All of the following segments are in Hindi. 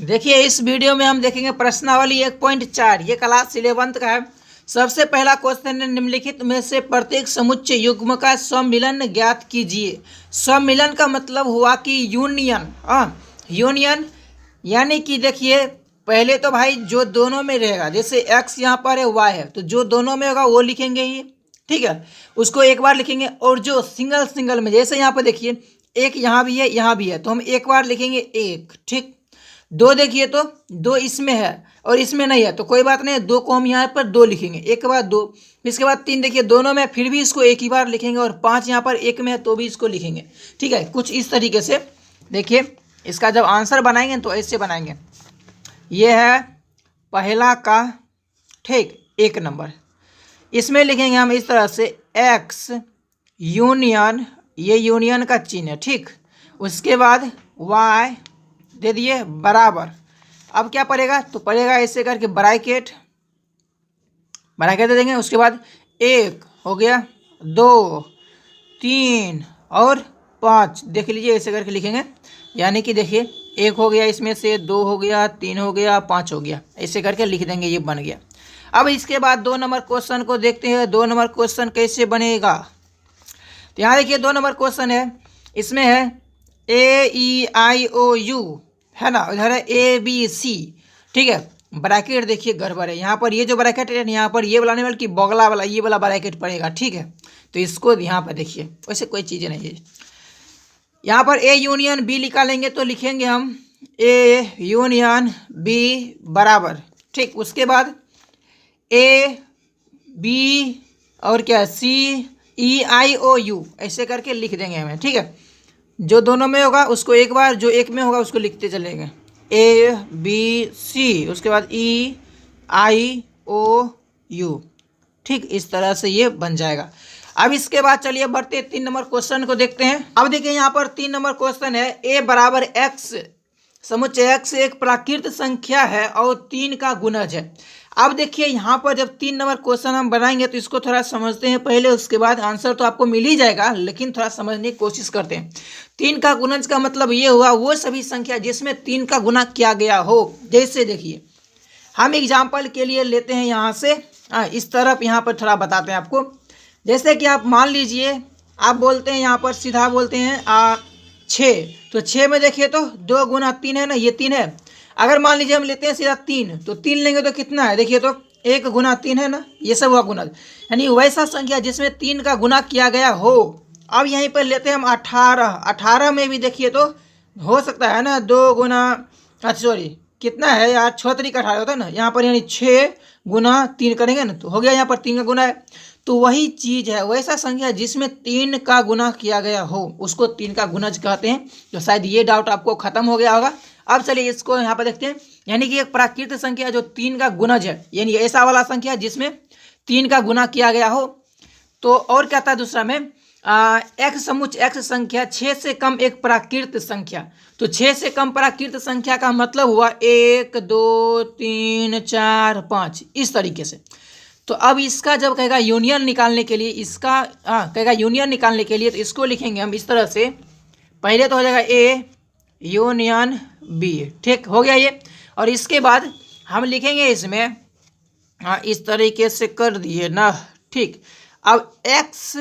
देखिए इस वीडियो में हम देखेंगे प्रश्नावली 1.4। ये क्लास 11th का है। सबसे पहला क्वेश्चन है, निम्नलिखित में से प्रत्येक समुच्चय युग्म का सम्मिलन ज्ञात कीजिए। सम्मिलन का मतलब हुआ कि यूनियन। यूनियन यानी कि देखिए पहले तो भाई जो दोनों में रहेगा, जैसे x यहाँ पर है, y है, तो जो दोनों में होगा वो लिखेंगे ही, ठीक है, उसको एक बार लिखेंगे। और जो सिंगल सिंगल में, जैसे यहाँ पर देखिए एक यहाँ भी है यहाँ भी है, तो हम एक बार लिखेंगे एक, ठीक। दो देखिए तो दो इसमें है और इसमें नहीं है, तो कोई बात नहीं, दो को हम यहाँ पर दो लिखेंगे, एक के बाद दो। इसके बाद तीन देखिए दोनों में, फिर भी इसको एक ही बार लिखेंगे। और पाँच यहाँ पर एक में है तो भी इसको लिखेंगे, ठीक है। कुछ इस तरीके से देखिए इसका जब आंसर बनाएंगे तो ऐसे बनाएंगे। ये है पहला का, ठीक, एक नंबर। इसमें लिखेंगे हम इस तरह से एक्स यूनियन, ये यूनियन का चिन्ह है, ठीक। उसके बाद वाई दे दिए बराबर। अब क्या पड़ेगा, तो पड़ेगा ऐसे करके ब्रैकेट दे देंगे। उसके बाद एक हो गया, दो, तीन और पाँच, देख लीजिए ऐसे करके लिखेंगे। यानी कि देखिए एक हो गया, इसमें से दो हो गया, तीन हो गया, पाँच हो गया, ऐसे करके लिख देंगे, ये बन गया। अब इसके बाद 2 नंबर क्वेश्चन को देखते हैं। 2 नंबर क्वेश्चन कैसे बनेगा, तो यहाँ देखिए 2 नंबर क्वेश्चन है, इसमें है AEIOU है ना, इधर है ABC, ठीक है। ब्रैकेट देखिए गड़बड़ है यहाँ पर, ये जो ब्रैकेट है यहाँ पर ये वाला नहीं बल्कि बगला वाला ये वाला ब्रैकेट पड़ेगा, ठीक है। तो इसको यहाँ पर देखिए वैसे कोई चीज़ नहीं है। यहाँ पर A यूनियन B निकालेंगे तो लिखेंगे हम A यूनियन B बराबर, ठीक। उसके बाद A B और क्या CEIOU ऐसे करके लिख देंगे हमें, ठीक है। जो दोनों में होगा उसको एक बार, जो एक में होगा उसको लिखते चलेंगे, ABC, उसके बाद EIOU, ठीक। इस तरह से ये बन जाएगा। अब इसके बाद चलिए बढ़ते 3 नंबर क्वेश्चन को देखते हैं। अब देखिए यहाँ पर 3 नंबर क्वेश्चन है, A बराबर x, समुच्चय x एक प्राकृत संख्या है और 3 का गुणज है। अब देखिए यहाँ पर जब 3 नंबर क्वेश्चन हम बनाएंगे तो इसको थोड़ा समझते हैं पहले, उसके बाद आंसर तो आपको मिल ही जाएगा, लेकिन थोड़ा समझने की कोशिश करते हैं। 3 का गुणज का मतलब ये हुआ वो सभी संख्या जिसमें 3 का गुना किया गया हो। जैसे देखिए हम एग्जाम्पल के लिए लेते हैं यहाँ से, इस तरफ यहाँ पर थोड़ा बताते हैं आपको। जैसे कि आप मान लीजिए आप बोलते हैं यहाँ पर सीधा बोलते हैं 6, तो 6 में देखिए तो 2 गुना 3 है ना, ये 3 है। अगर मान लीजिए हम लेते हैं सीधा 3, तो 3 लेंगे तो कितना है, देखिए तो 1 गुना 3 है ना, ये सब हुआ गुना, यानी वैसा संख्या जिसमें 3 का गुना किया गया हो। अब यहीं पर लेते हैं हम 18, 18 में भी देखिए तो हो सकता है ना 2 गुना, अच्छा सॉरी कितना है यार, 6 तरीक 18 होता है ना, यहाँ पर यानी 6 गुना 3 करेंगे ना तो हो गया, यहाँ पर 3 का गुना है। तो वही चीज़ है, वैसा संख्या जिसमें 3 का गुना किया गया हो उसको 3 का गुणज कहते हैं। तो शायद ये डाउट आपको खत्म हो गया होगा। अब चलिए इसको यहाँ पर देखते हैं, यानी कि एक प्राकृत संख्या जो 3 का गुणज है, यानी ऐसा वाला संख्या जिसमें 3 का गुना किया गया हो। तो और क्या था दूसरा में, एक्स समुच्चय एक्स संख्या 6 से कम एक प्राकृत संख्या। तो 6 से कम प्राकृत संख्या का मतलब हुआ 1 2 3 4 5, इस तरीके से। तो अब इसका जब कहेगा यूनियन निकालने के लिए, इसका कहेगा यूनियन निकालने के लिए, तो इसको लिखेंगे हम इस तरह से। पहले तो हो जाएगा A यूनियन B, ठीक हो गया ये। और इसके बाद हम लिखेंगे इसमें, इस तरीके से कर दिए ना, ठीक। अब x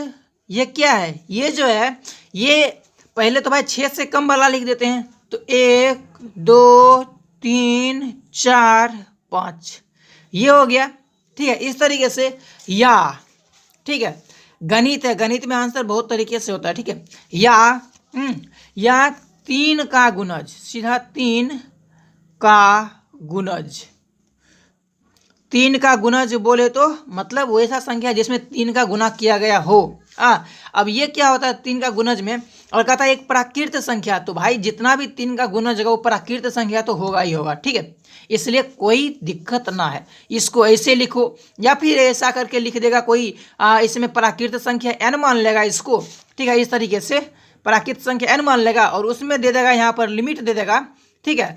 ये क्या है, ये जो है ये पहले तो भाई 6 से कम वाला लिख देते हैं, तो 1 2 3 4 5 ये हो गया, ठीक है। इस तरीके से या, ठीक है, गणित है, गणित में आंसर बहुत तरीके से होता है, ठीक है। या 3 का गुणज, सीधा 3 का गुणज, 3 का गुणज बोले तो मतलब वैसा संख्या जिसमें 3 का गुना किया गया हो। अब ये क्या होता है 3 का गुणज में, और कहता है एक प्राकृत संख्या, तो भाई जितना भी 3 का गुणज होगा वो प्राकृत संख्या तो होगा ही होगा, ठीक है। इसलिए कोई दिक्कत ना है, इसको ऐसे लिखो या फिर ऐसा करके लिख देगा कोई, इसमें प्राकृत संख्या n मान लेगा इसको, ठीक है। इस तरीके से प्राकृत संख्या n मान लेगा और उसमें दे देगा यहाँ पर लिमिट दे देगा, ठीक है।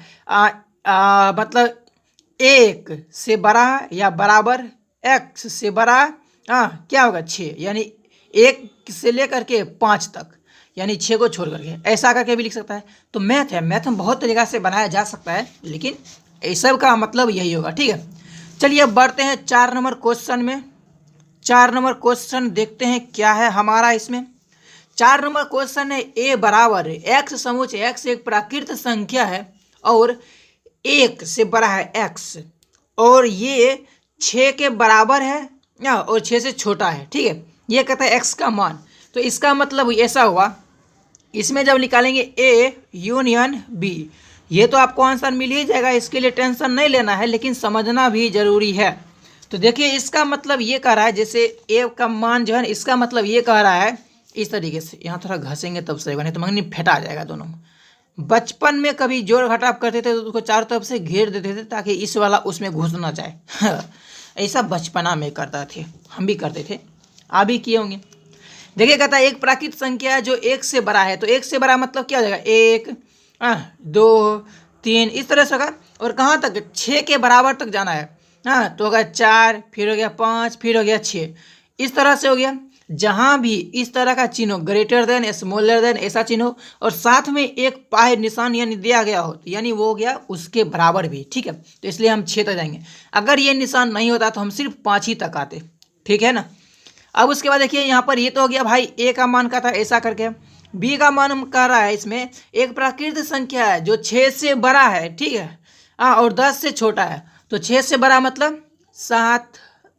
मतलब 1 से बड़ा या बराबर x से बड़ा क्या होगा 6, यानी 1 से लेकर के 5 तक, यानी 6 को छोड़ करके, ऐसा करके भी लिख सकता है। तो मैथ है, मैथ में बहुत तरीक़ा से बनाया जा सकता है, लेकिन इस सब का मतलब यही होगा। ठीक है, चलिए अब बढ़ते हैं 4 नंबर क्वेश्चन में। 4 नंबर क्वेश्चन देखते हैं क्या है हमारा इसमें। 4 नंबर क्वेश्चन है ए बराबर एक्स समुच्चय एक्स एक प्राकृत संख्या है और 1 से बड़ा है एक्स, और ये 6 के बराबर है और 6 से छोटा है। ठीक है, ये कहता है एक्स का मान। तो इसका मतलब ऐसा हुआ, इसमें जब निकालेंगे ए यूनियन बी, ये तो आपको आंसर मिल ही जाएगा, इसके लिए टेंशन नहीं लेना है, लेकिन समझना भी जरूरी है। तो देखिए इसका मतलब ये कह रहा है, जैसे ए का मान जो है, इसका मतलब ये कह रहा है इस तरीके से, यहाँ थोड़ा घसेंगे तब सही होगा, नहीं तो मंगनी फेटा जाएगा दोनों। बचपन में कभी जोड़ घटाव करते थे तो उसको चारों तरफ से घेर देते थे ताकि इस वाला उसमें घुस ना जाए। ऐसा बचपना में करता थे, हम भी करते थे, आप भी किए होंगे। देखिए कहता है एक प्राकृत संख्या है जो 1 से बड़ा है, तो 1 से बड़ा मतलब क्या हो जाएगा, 1 2 3 इस तरह से होगा, और कहाँ तक, 6 के बराबर तक जाना है। हाँ, तो होगा 4, फिर हो गया 5, फिर हो गया 6, इस तरह से हो गया। जहाँ भी इस तरह का चिन्ह हो, ग्रेटर देन स्मॉलर देन ऐसा चिन्ह हो, और साथ में एक पाए निशान यानी दिया गया हो, यानी वो हो गया उसके बराबर भी। ठीक है, तो इसलिए हम 6 तक जाएंगे। अगर ये निशान नहीं होता तो हम सिर्फ 5 ही तक आते। ठीक है ना। अब उसके बाद देखिए यहाँ पर ये तो हो गया भाई ए का मान का था, ऐसा करके। बी का मान कह रहा है इसमें एक प्राकृत संख्या है जो 6 से बड़ा है। ठीक है, और 10 से छोटा है। तो 6 से बड़ा मतलब 7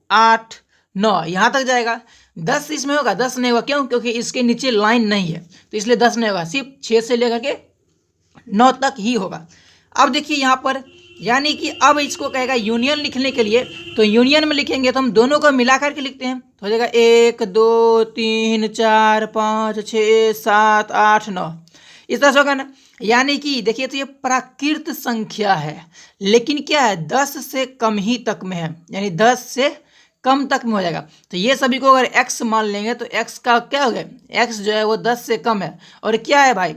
8 9 यहाँ तक जाएगा। 10 इसमें होगा, 10 नहीं होगा, क्यों, क्योंकि इसके नीचे लाइन नहीं है, तो इसलिए 10 नहीं होगा, सिर्फ 6 से लेकर के 9 तक ही होगा। अब देखिए यहाँ पर, यानी कि अब इसको कहेगा यूनियन लिखने के लिए, तो यूनियन में लिखेंगे तो हम दोनों को मिला करके लिखते हैं, तो हो जाएगा 1 2 3 4 5 6 7 8 9 इस तरह से होगा ना। यानी कि देखिए तो ये प्राकृत संख्या है, लेकिन क्या है, 10 से कम ही तक में है, यानी 10 से कम तक में हो जाएगा। तो ये सभी को अगर x मान लेंगे तो x का क्या हो गया, x जो है वो 10 से कम है, और क्या है भाई,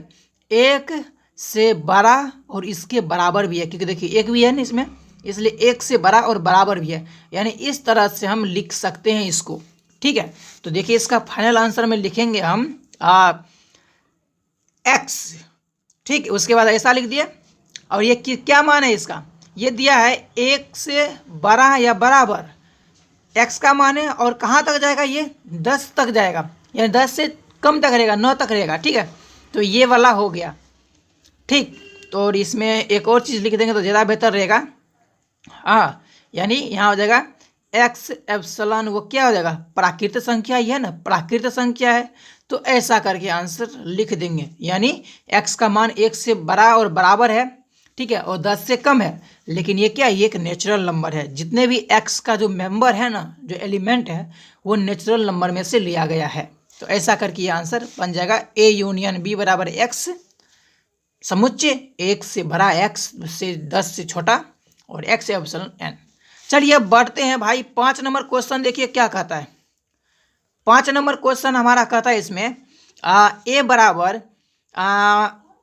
1 से बड़ा और इसके बराबर भी है, क्योंकि देखिए 1 भी है ना इसमें, इसलिए 1 से बड़ा और बराबर भी है, यानी इस तरह से हम लिख सकते हैं इसको। ठीक है, तो देखिए इसका फाइनल आंसर में लिखेंगे हम x। ठीक है, उसके बाद ऐसा लिख दिया, और ये क्या मान है इसका, ये दिया है 1 से बड़ा या बराबर x का मान है, और कहाँ तक जाएगा, ये 10 तक जाएगा, यानी 10 से कम तक रहेगा, 9 तक रहेगा। ठीक है, तो ये वाला हो गया। ठीक, तो और इसमें एक और चीज़ लिख देंगे तो ज़्यादा बेहतर रहेगा। हाँ, यानी यहाँ हो जाएगा x एप्सिलॉन, वो क्या हो जाएगा, प्राकृत संख्या ही है ना, प्राकृत संख्या है, तो ऐसा करके आंसर लिख देंगे। यानी x का मान 1 से बड़ा और बराबर है, ठीक है, और 10 से कम है, लेकिन ये क्या, ये एक नेचुरल नंबर है। जितने भी x का जो मेंबर है ना, जो एलिमेंट है, वो नेचुरल नंबर में से लिया गया है। तो ऐसा करके ये आंसर बन जाएगा a यूनियन b बराबर x समुच्चय 1 से बड़ा x से 10 से छोटा और x एप्सिलॉन n। चलिए अब बढ़ते हैं भाई 5 नंबर क्वेश्चन, देखिए क्या कहता है। 5 नंबर क्वेश्चन हमारा कहता है इसमें a बराबर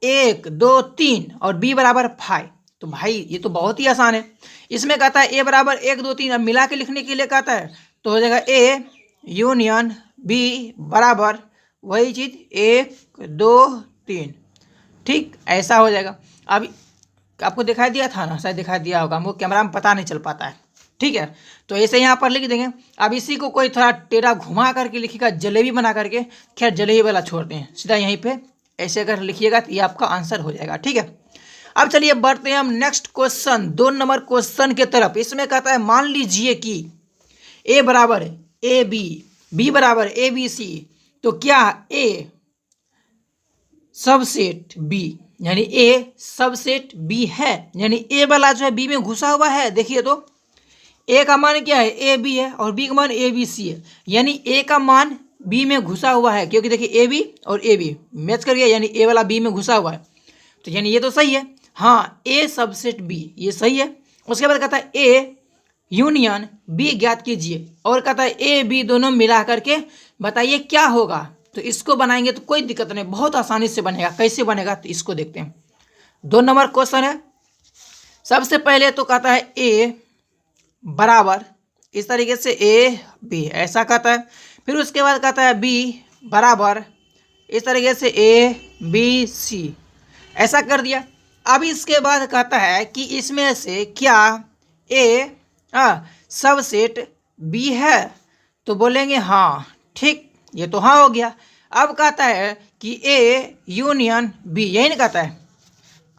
1 2 3 और b बराबर 5। तो भाई ये तो बहुत ही आसान है। इसमें कहता है a बराबर 1 2 3, अब मिला के लिखने के लिए कहता है, तो हो जाएगा a यूनियन b बराबर वही चीज़ 1 2 3। ठीक, ऐसा हो जाएगा। अब आपको दिखाई दिया था ना, शायद दिखाई दिया होगा, हमको कैमरा में पता नहीं चल पाता है। ठीक है, तो ऐसे यहाँ पर लिख देंगे। अब इसी को कोई थोड़ा टेढ़ा घुमा करके लिखिएगा, जलेबी बना करके, खैर जलेबी वाला छोड़ते हैं, सीधा यहीं पे ऐसे अगर लिखिएगा तो ये आपका आंसर हो जाएगा। ठीक है, अब चलिए बढ़ते हैं हम नेक्स्ट क्वेश्चन 2 नंबर क्वेश्चन के तरफ। इसमें कहता है मान लीजिए कि a बराबर ए बी, b बराबर ए बी सी, तो क्या a सबसेट b यानी a सबसेट b है, यानी a वाला जो है b में घुसा हुआ है। देखिए तो a का मान क्या है, a b है, और b का मान a b c है, यानी a का मान b में घुसा हुआ है, क्योंकि देखिए a b और a b मैच कर गया, यानी a वाला b में घुसा हुआ है, तो यानी ये तो सही है। हाँ, a सबसेट b ये सही है। उसके बाद कहता है a यूनियन b ज्ञात कीजिए, और कहता है a b दोनों मिला करके बताइए क्या होगा। तो इसको बनाएंगे तो कोई दिक्कत नहीं, बहुत आसानी से बनेगा। कैसे बनेगा तो इसको देखते हैं। 2 नंबर क्वेश्चन है। सबसे पहले तो कहता है a बराबर इस तरीके से a b, ऐसा कहता है। फिर उसके बाद कहता है b बराबर इस तरीके से ए बी सी ऐसा कर दिया। अब इसके बाद कहता है कि इसमें से क्या ए सबसेट बी है, तो बोलेंगे हाँ, ठीक, ये तो हाँ हो गया। अब कहता है कि ए यूनियन बी, यही ना कहता है,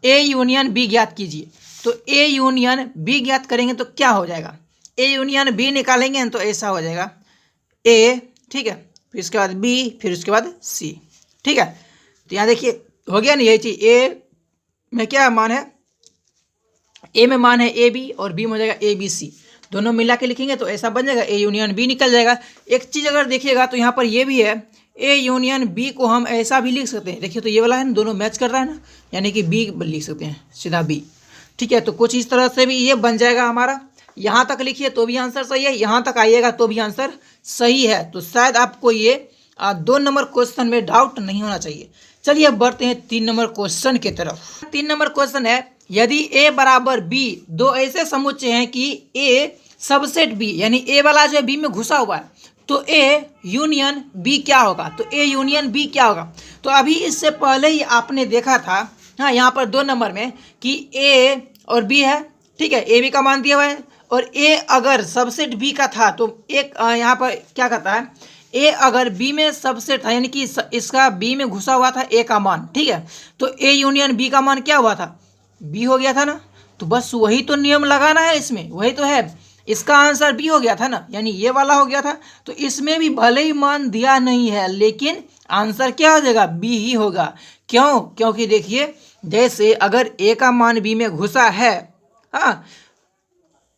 ए यूनियन बी ज्ञात कीजिए। तो ए यूनियन बी ज्ञात करेंगे तो क्या हो जाएगा, ए यूनियन बी निकालेंगे तो ऐसा हो जाएगा ए, ठीक है, फिर उसके बाद बी, फिर उसके बाद सी, ठीक है। तो यहाँ देखिए हो गया ना यही चीज, ए में क्या मान है, ए में मान है ए बी और बी में हो जाएगा ए बी सी, दोनों मिला के लिखेंगे तो ऐसा बन जाएगा, ए यूनियन बी निकल जाएगा। एक चीज़ अगर देखिएगा तो यहाँ पर ये भी है, ए यूनियन बी को हम ऐसा भी लिख सकते हैं, देखिए तो ये वाला है ना, दोनों मैच कर रहा है ना, यानी कि बी लिख सकते हैं सीधा बी, ठीक है। तो कुछ इस तरह से भी ये बन जाएगा हमारा। यहाँ तक लिखिए तो भी आंसर सही है, यहाँ तक आइएगा तो भी आंसर सही है। तो शायद आपको ये 2 नंबर क्वेश्चन में डाउट नहीं होना चाहिए। चलिए अब बढ़ते हैं 3 नंबर क्वेश्चन की तरफ। 3 नंबर क्वेश्चन है, यदि ए बराबर बी दो ऐसे समुच्चय हैं कि ए सबसेट बी, यानी ए वाला जो है बी में घुसा हुआ है, तो ए यूनियन बी क्या होगा, तो ए यूनियन बी क्या होगा। तो अभी इससे पहले ही आपने देखा था, हाँ, यहाँ पर 2 नंबर में कि ए और बी है, ठीक है, ए बी का मान दिया हुआ है, और ए अगर सबसेट बी का था तो एक यहाँ पर क्या कहता है, ए अगर बी में सबसेट था, यानी कि इसका बी में घुसा हुआ था ए का मान, ठीक है, तो ए यूनियन बी का मान क्या हुआ था, बी हो गया था ना। तो बस वही तो नियम लगाना है इसमें, वही तो है, इसका आंसर बी हो गया था ना, यानी ये वाला हो गया था। तो इसमें भी भले ही मान दिया नहीं है लेकिन आंसर क्या हो जाएगा, बी ही होगा। क्यों, क्योंकि देखिए जैसे अगर ए का मान बी में घुसा है, हाँ,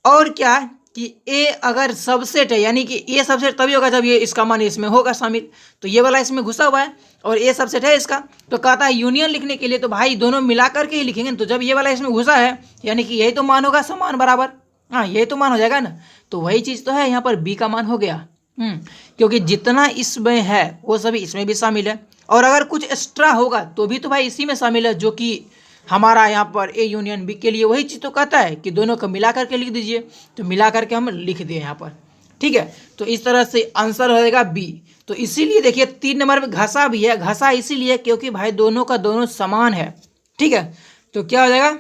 और क्या कि ए अगर सबसेट है, यानी कि ए सबसेट तभी होगा जब ये इसका मान इसमें होगा शामिल, तो ये वाला इसमें घुसा हुआ है और ए सबसेट है इसका, तो कहता है यूनियन लिखने के लिए तो भाई दोनों मिला करके ही लिखेंगे। तो जब ये वाला इसमें घुसा है यानी कि यही तो मान होगा समान बराबर, हाँ, यही तो मान हो जाएगा ना। तो वही चीज़ तो है, यहाँ पर बी का मान हो गया, क्योंकि जितना इसमें है वो सभी इसमें भी शामिल है, और अगर कुछ एक्स्ट्रा होगा तो भी तो भाई इसी में शामिल है, जो कि हमारा यहाँ पर ए यूनियन बी के लिए वही चीज़ तो कहता है कि दोनों को मिला करके लिख दीजिए, तो मिला करके हम लिख दिए यहाँ पर, ठीक है। तो इस तरह से आंसर हो जाएगा बी। तो इसीलिए देखिए 3 नंबर में घसा भी है, घसा इसीलिए क्योंकि भाई दोनों का दोनों समान है, ठीक है। तो क्या हो जाएगा,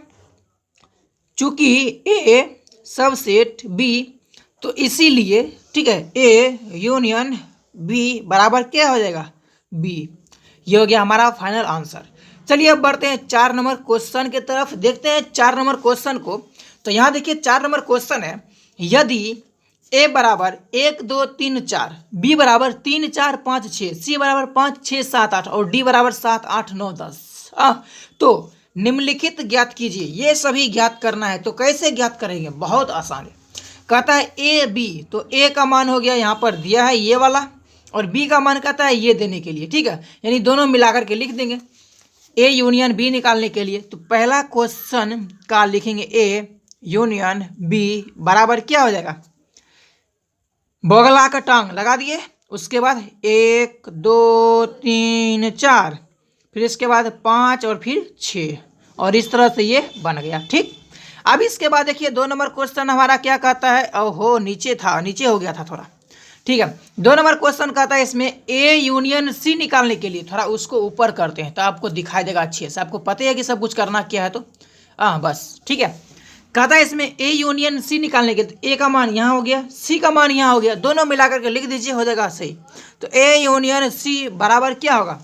चूंकि ए सबसेट बी तो इसीलिए, ठीक है, ए यूनियन बी बराबर क्या हो जाएगा, बी। ये हो गया हमारा फाइनल आंसर। चलिए अब बढ़ते हैं 4 नंबर क्वेश्चन की तरफ, देखते हैं 4 नंबर क्वेश्चन को। तो यहाँ देखिए 4 नंबर क्वेश्चन है, यदि ए बराबर 1 2 3 4, बी बराबर 3 4 5 6, सी बराबर 5 6 7 8 और डी बराबर 7 8 9 10, तो निम्नलिखित ज्ञात कीजिए। ये सभी ज्ञात करना है, तो कैसे ज्ञात करेंगे, बहुत आसान है। कहता है ए बी, तो ए का मान हो गया यहाँ पर दिया है ये वाला, और बी का मान कहता है ये देने के लिए, ठीक है, यानी दोनों मिलाकर के लिख देंगे ए यूनियन बी निकालने के लिए। तो पहला क्वेश्चन का लिखेंगे ए यूनियन बी बराबर क्या हो जाएगा, बोगला का टांग लगा दिए, उसके बाद 1 2 3 4, फिर इसके बाद 5 और फिर 6, और इस तरह से ये बन गया, ठीक। अब इसके बाद देखिए 2 नंबर क्वेश्चन हमारा क्या कहता है, ओहो नीचे था, नीचे हो गया था थोड़ा, ठीक है। 2 नंबर क्वेश्चन कहता है इसमें ए यूनियन सी निकालने के लिए, थोड़ा उसको ऊपर करते हैं तो आपको दिखाई देगा अच्छे से, आपको पता है कि सब कुछ करना क्या है, तो बस ठीक है। कहता है इसमें ए यूनियन सी निकालने के लिए, ए का मान यहाँ हो गया, सी का मान यहाँ हो गया, दोनों मिला करके लिख दीजिए, हो जाएगा सही। तो ए यूनियन सी बराबर क्या होगा,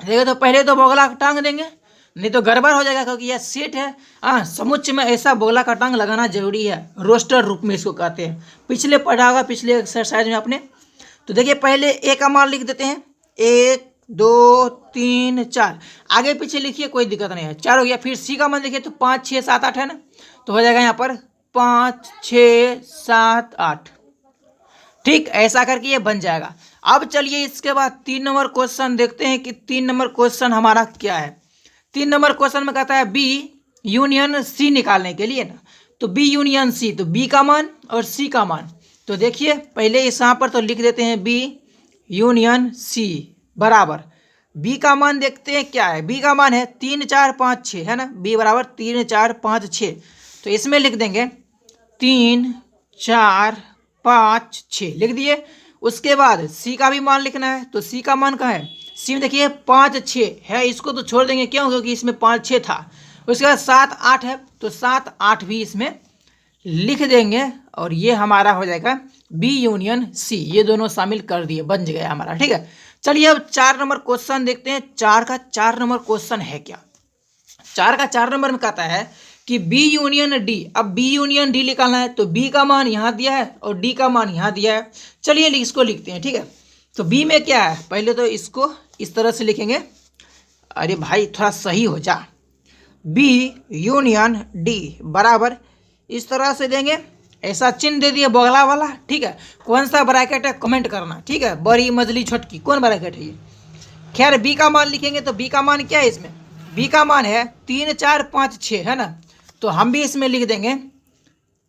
देखिए तो पहले तो बोगला का टांग देंगे, नहीं तो गड़बड़ हो जाएगा, क्योंकि यह सेट है, समुच्चय में ऐसा बोगला का टांग लगाना जरूरी है, रोस्टर रूप में इसको कहते हैं, पिछले पढ़ा होगा पिछले एक्सरसाइज में आपने। तो देखिए पहले ए का मान लिख देते हैं, 1 2 3 4, आगे पीछे लिखिए कोई दिक्कत नहीं है, 4 हो गया। फिर सी का मान देखिए तो 5 6 7 8 है ना, तो हो जाएगा यहाँ पर 5 6 7 8, ठीक, ऐसा करके ये बन जाएगा। अब चलिए इसके बाद 3 नंबर क्वेश्चन देखते हैं कि 3 नंबर क्वेश्चन हमारा क्या है। 3 नंबर क्वेश्चन में कहता है बी यूनियन सी निकालने के लिए ना, तो बी यूनियन सी, तो बी का मान और सी का मान, तो देखिए पहले इस यहाँ पर तो लिख देते हैं बी यूनियन सी बराबर, बी का मान देखते हैं क्या है, बी का मान है 3 4 5 6 है ना, बी बराबर 3 4 5 6, तो इसमें लिख देंगे 3 4 5 6 लिख दिए। उसके बाद सी का भी मान लिखना है, तो सी का मान कहाँ है, सी में देखिए 5 6 है, इसको तो छोड़ देंगे, क्यों? क्योंकि इसमें 5 6 था। उसके बाद 7 8 है, तो 7 8 भी इसमें लिख देंगे और ये हमारा हो जाएगा बी यूनियन सी। ये दोनों शामिल कर दिए, बन गया हमारा। ठीक है, चलिए अब 4 नंबर क्वेश्चन देखते हैं। 4 का 4 नंबर क्वेश्चन है क्या? 4 का 4 नंबर में कहता है कि बी यूनियन डी। अब बी यूनियन डी निकालना है, तो बी का मान यहाँ दिया है और डी का मान यहाँ दिया है। चलिए इसको लिखते हैं। ठीक है, तो बी में क्या है, पहले तो इसको इस तरह से लिखेंगे। अरे भाई थोड़ा सही हो जा। बी यूनियन डी बराबर इस तरह से देंगे, ऐसा चिन्ह दे दिए बगला वाला। ठीक है, कौन सा ब्रैकेट है कमेंट करना। ठीक है, बड़ी मजली छोटकी कौन ब्रैकेट है ये? खैर बी का मान लिखेंगे, तो बी का मान क्या है इसमें? बी का मान है 3 4 5 6 है ना, तो हम भी इसमें लिख देंगे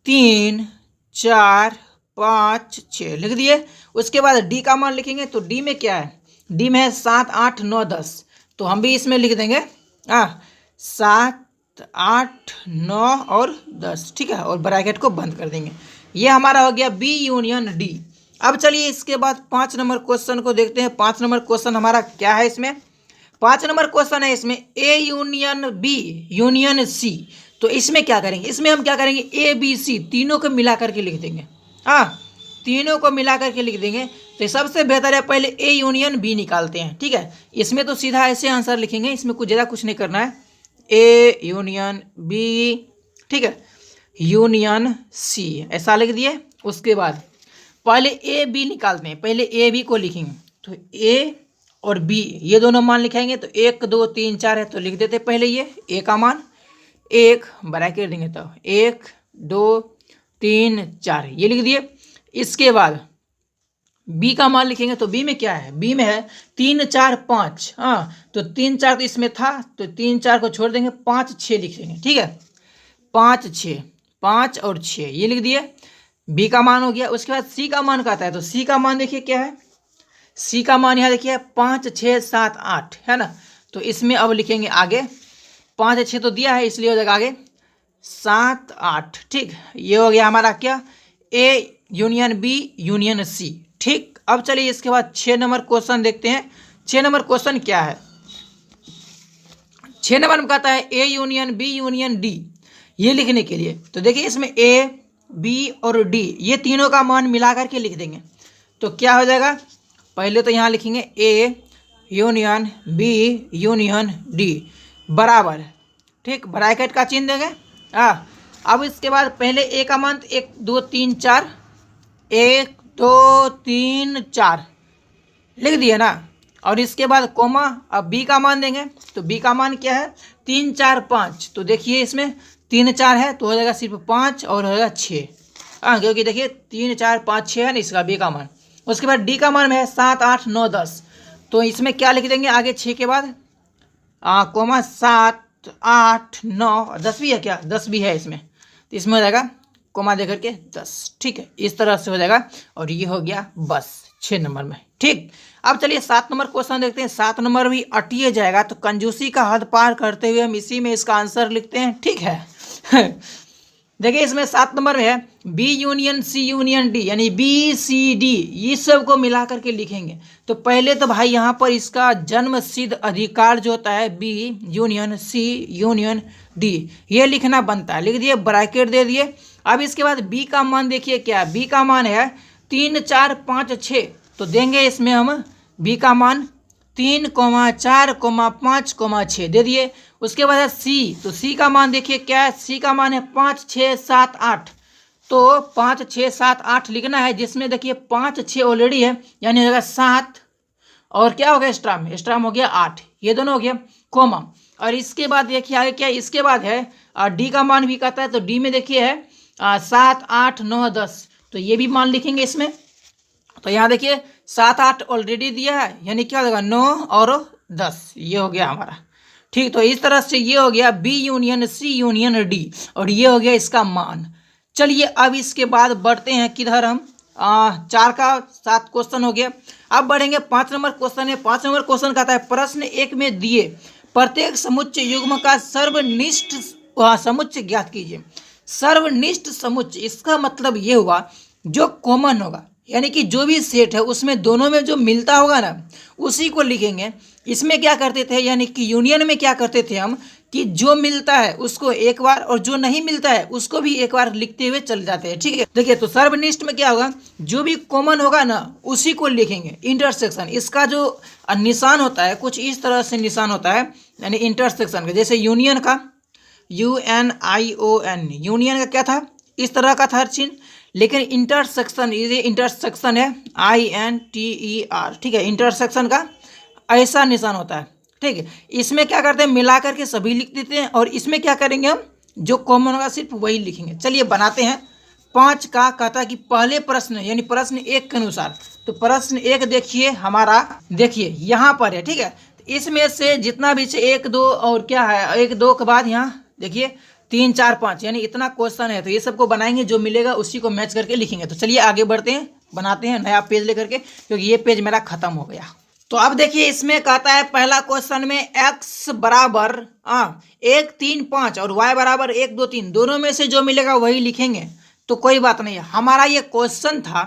3 4 5 6 लिख दिए। उसके बाद डी का मान लिखेंगे, तो डी में क्या है? डी में है 7 8 9 10, तो हम भी इसमें लिख देंगे 7 8 9 और 10। ठीक है, और ब्रैकेट को बंद कर देंगे। ये हमारा हो गया बी यूनियन डी। अब चलिए इसके बाद 5 नंबर क्वेश्चन को देखते हैं। 5 नंबर क्वेश्चन हमारा क्या है इसमें? 5 नंबर क्वेश्चन है इसमें A union B union C. तो इसमें क्या करेंगे? इसमें हम क्या करेंगे, ए बी सी तीनों को मिला करके लिख देंगे। तीनों को मिला करके लिख देंगे। तो सबसे बेहतर है पहले ए यूनियन बी निकालते हैं। ठीक है, इसमें तो सीधा ऐसे आंसर लिखेंगे, इसमें कुछ ज़्यादा कुछ नहीं करना है। ए यूनियन बी, ठीक है, यूनियन सी ऐसा लिख दिए। उसके बाद पहले ए बी निकालते हैं, पहले ए बी को लिखेंगे। तो ए और बी ये दोनों मान लिखाएंगे, तो 1 2 3 4 है, तो लिख देते पहले ये ए का मान, 1 ब्रैकेट देंगे, तो 1 2 3 4 ये लिख दिए। इसके बाद बी का मान लिखेंगे, तो बी में क्या है? बी में है 3 4 5। तो 3 4 तो इसमें था, तो 3 4 को छोड़ देंगे, 5 6 लिख देंगे। ठीक है, 5 6 5 और 6 ये लिख दिए। बी का मान हो गया। उसके बाद सी का मान कहता है, तो सी का मान देखिए क्या है? सी का मान यहाँ देखिए 5 6 7 8 है ना, तो इसमें अब लिखेंगे आगे 5 6 तो दिया है, इसलिए हो जाएगा आगे 7 8। ठीक, ये हो गया हमारा क्या? A union B union C. ठीक, अब चलिए इसके बाद 6 नंबर क्वेश्चन देखते हैं। 6 नंबर क्वेश्चन क्या है? 6 नंबर में कहता है A union B union D. ये लिखने के लिए तो देखिए इसमें ए बी और डी ये तीनों का मान मिला करके लिख देंगे। तो क्या हो जाएगा? पहले तो यहाँ लिखेंगे A union B union D बराबर, ठीक, ब्रैकेट का चिन्ह देंगे। अब इसके बाद पहले ए का मान 1 2 3 4, 1 2 3 4 लिख दिए ना, और इसके बाद कोमा। अब बी का मान देंगे, तो बी का मान क्या है? 3 4 5। तो देखिए इसमें 3 4 है, तो हो जाएगा सिर्फ 5 और हो जाएगा 6। क्योंकि देखिए 3 4 5 6 है ना इसका बी का मान। उसके बाद डी का मान में है 7 8 9 10। तो इसमें क्या लिख देंगे आगे 6 के बाद कोमा 7 8 9 10 भी है क्या? 10 भी है इसमें, तो इसमें हो जाएगा कोमा दे करके 10। ठीक है, इस तरह से हो जाएगा। और ये हो गया बस 6 नंबर में। ठीक, अब चलिए 7 नंबर क्वेश्चन देखते हैं। 7 नंबर भी अटिए जाएगा, तो कंजूसी का हद पार करते हुए हम इसी में इसका आंसर लिखते हैं। ठीक है देखिए इसमें 7 नंबर में है B union C union D, यानी बी सी डी ये सब को मिला करके लिखेंगे। तो पहले तो भाई यहाँ पर इसका जन्म सिद्ध अधिकार जो होता है B union C union D ये लिखना बनता है। लिख दिए, ब्रैकेट दे दिए। अब इसके बाद बी का मान देखिए क्या? बी का मान है 3 4 5 6। तो देंगे इसमें हम बी का मान 3 4 5 6 दे दिए। उसके बाद है सी, तो सी का मान देखिए क्या है? सी का मान है 5 6 7 8। तो 5 6 7 8 लिखना है, जिसमें देखिए 5 6 ऑलरेडी है, यानी हो जाएगा 7 और क्या हो गया एक्स्ट्रा में? एक्स्ट्रा में हो गया 8। ये दोनों हो गया कोमा। और इसके बाद देखिए आगे क्या? इसके बाद है डी का मान भी कहता है, तो डी में देखिए है 7 8 9 10। तो ये भी मान लिखेंगे इसमें। तो यहाँ देखिए 7 8 ऑलरेडी दिया है, यानी क्या हो जाएगा 9 और 10। ये हो गया हमारा। ठीक, तो इस तरह से ये हो गया B union C union D, और ये हो गया इसका मान। चलिए अब इसके बाद बढ़ते हैं किधर हम? 4 का 7 क्वेश्चन हो गया। अब बढ़ेंगे 5 नंबर क्वेश्चन है। 5 नंबर क्वेश्चन कहता है प्रश्न 1 में दिए प्रत्येक समुच्चय युग्म का सर्वनिष्ठ समुच्चय ज्ञात कीजिए। सर्वनिष्ठ समुच्चय, इसका मतलब ये हुआ जो कॉमन होगा, यानी कि जो भी सेट है उसमें दोनों में जो मिलता होगा ना उसी को लिखेंगे। इसमें क्या करते थे, यानी कि यूनियन में क्या करते थे हम कि जो मिलता है उसको एक बार और जो नहीं मिलता है उसको भी एक बार लिखते हुए चले जाते हैं। ठीक है, देखिए तो सर्वनिष्ठ में क्या होगा, जो भी कॉमन होगा ना उसी को लिखेंगे। इंटरसेक्शन, इसका जो निशान होता है कुछ इस तरह से निशान होता है, यानी इंटरसेक्शन का। जैसे यूनियन का UNION, यूनियन का क्या था, इस तरह का था हर चिन्ह, लेकिन इंटरसेक्शन, ये इंटरसेक्शन है INTER। ठीक है, इंटरसेक्शन का ऐसा निशान होता है। ठीक है, इसमें क्या करते हैं, मिला करके सभी लिख देते हैं, और इसमें क्या करेंगे हम, जो कॉमन होगा सिर्फ वही लिखेंगे। चलिए बनाते हैं। 5 का कहता है कि पहले प्रश्न, यानी प्रश्न 1 के अनुसार, तो प्रश्न 1 देखिए हमारा, देखिए यहाँ पर है। ठीक है, तो इसमें से जितना भी 1 2 और क्या है, 1 2 के बाद यहाँ देखिए 3 4 5, यानी इतना क्वेश्चन है, तो ये सबको बनाएंगे, जो मिलेगा उसी को मैच करके लिखेंगे। तो चलिए आगे बढ़ते हैं, बनाते हैं नया पेज लेकर के, क्योंकि ये पेज मेरा खत्म हो गया। तो अब देखिए इसमें कहता है पहला क्वेश्चन में x बराबर 1 3 5 और y बराबर 1 2 3, दोनों में से जो मिलेगा वही लिखेंगे। तो कोई बात नहीं है, हमारा ये क्वेश्चन था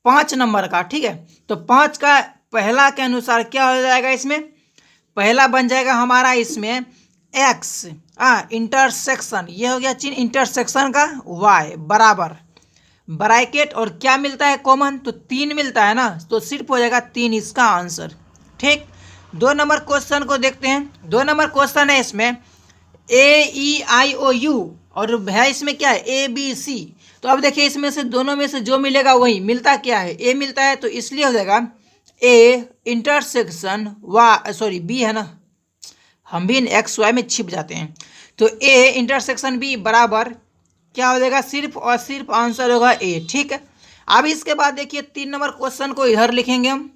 5 नंबर का। ठीक है, तो 5 का पहला के अनुसार क्या हो जाएगा, इसमें पहला बन जाएगा हमारा इसमें x इंटरसेक्शन, ये हो गया चिन्ह इंटरसेक्शन का, y बराबर ब्रैकेट, और क्या मिलता है कॉमन, तो 3 मिलता है ना, तो सिर्फ हो जाएगा 3 इसका आंसर। ठीक, 2 नंबर क्वेश्चन को देखते हैं। 2 नंबर क्वेश्चन है इसमें AEIOU, और है इसमें क्या है ABC। तो अब देखिए इसमें से दोनों में से जो मिलेगा वही, मिलता क्या है, A मिलता है, तो इसलिए हो जाएगा A इंटरसेक्शन B है ना, हम भी XY में छिप जाते हैं, तो A इंटरसेक्शन B बराबर क्या हो जाएगा, सिर्फ और सिर्फ आंसर होगा A। ठीक है, अब इसके बाद देखिए 3 नंबर क्वेश्चन को इधर लिखेंगे हम।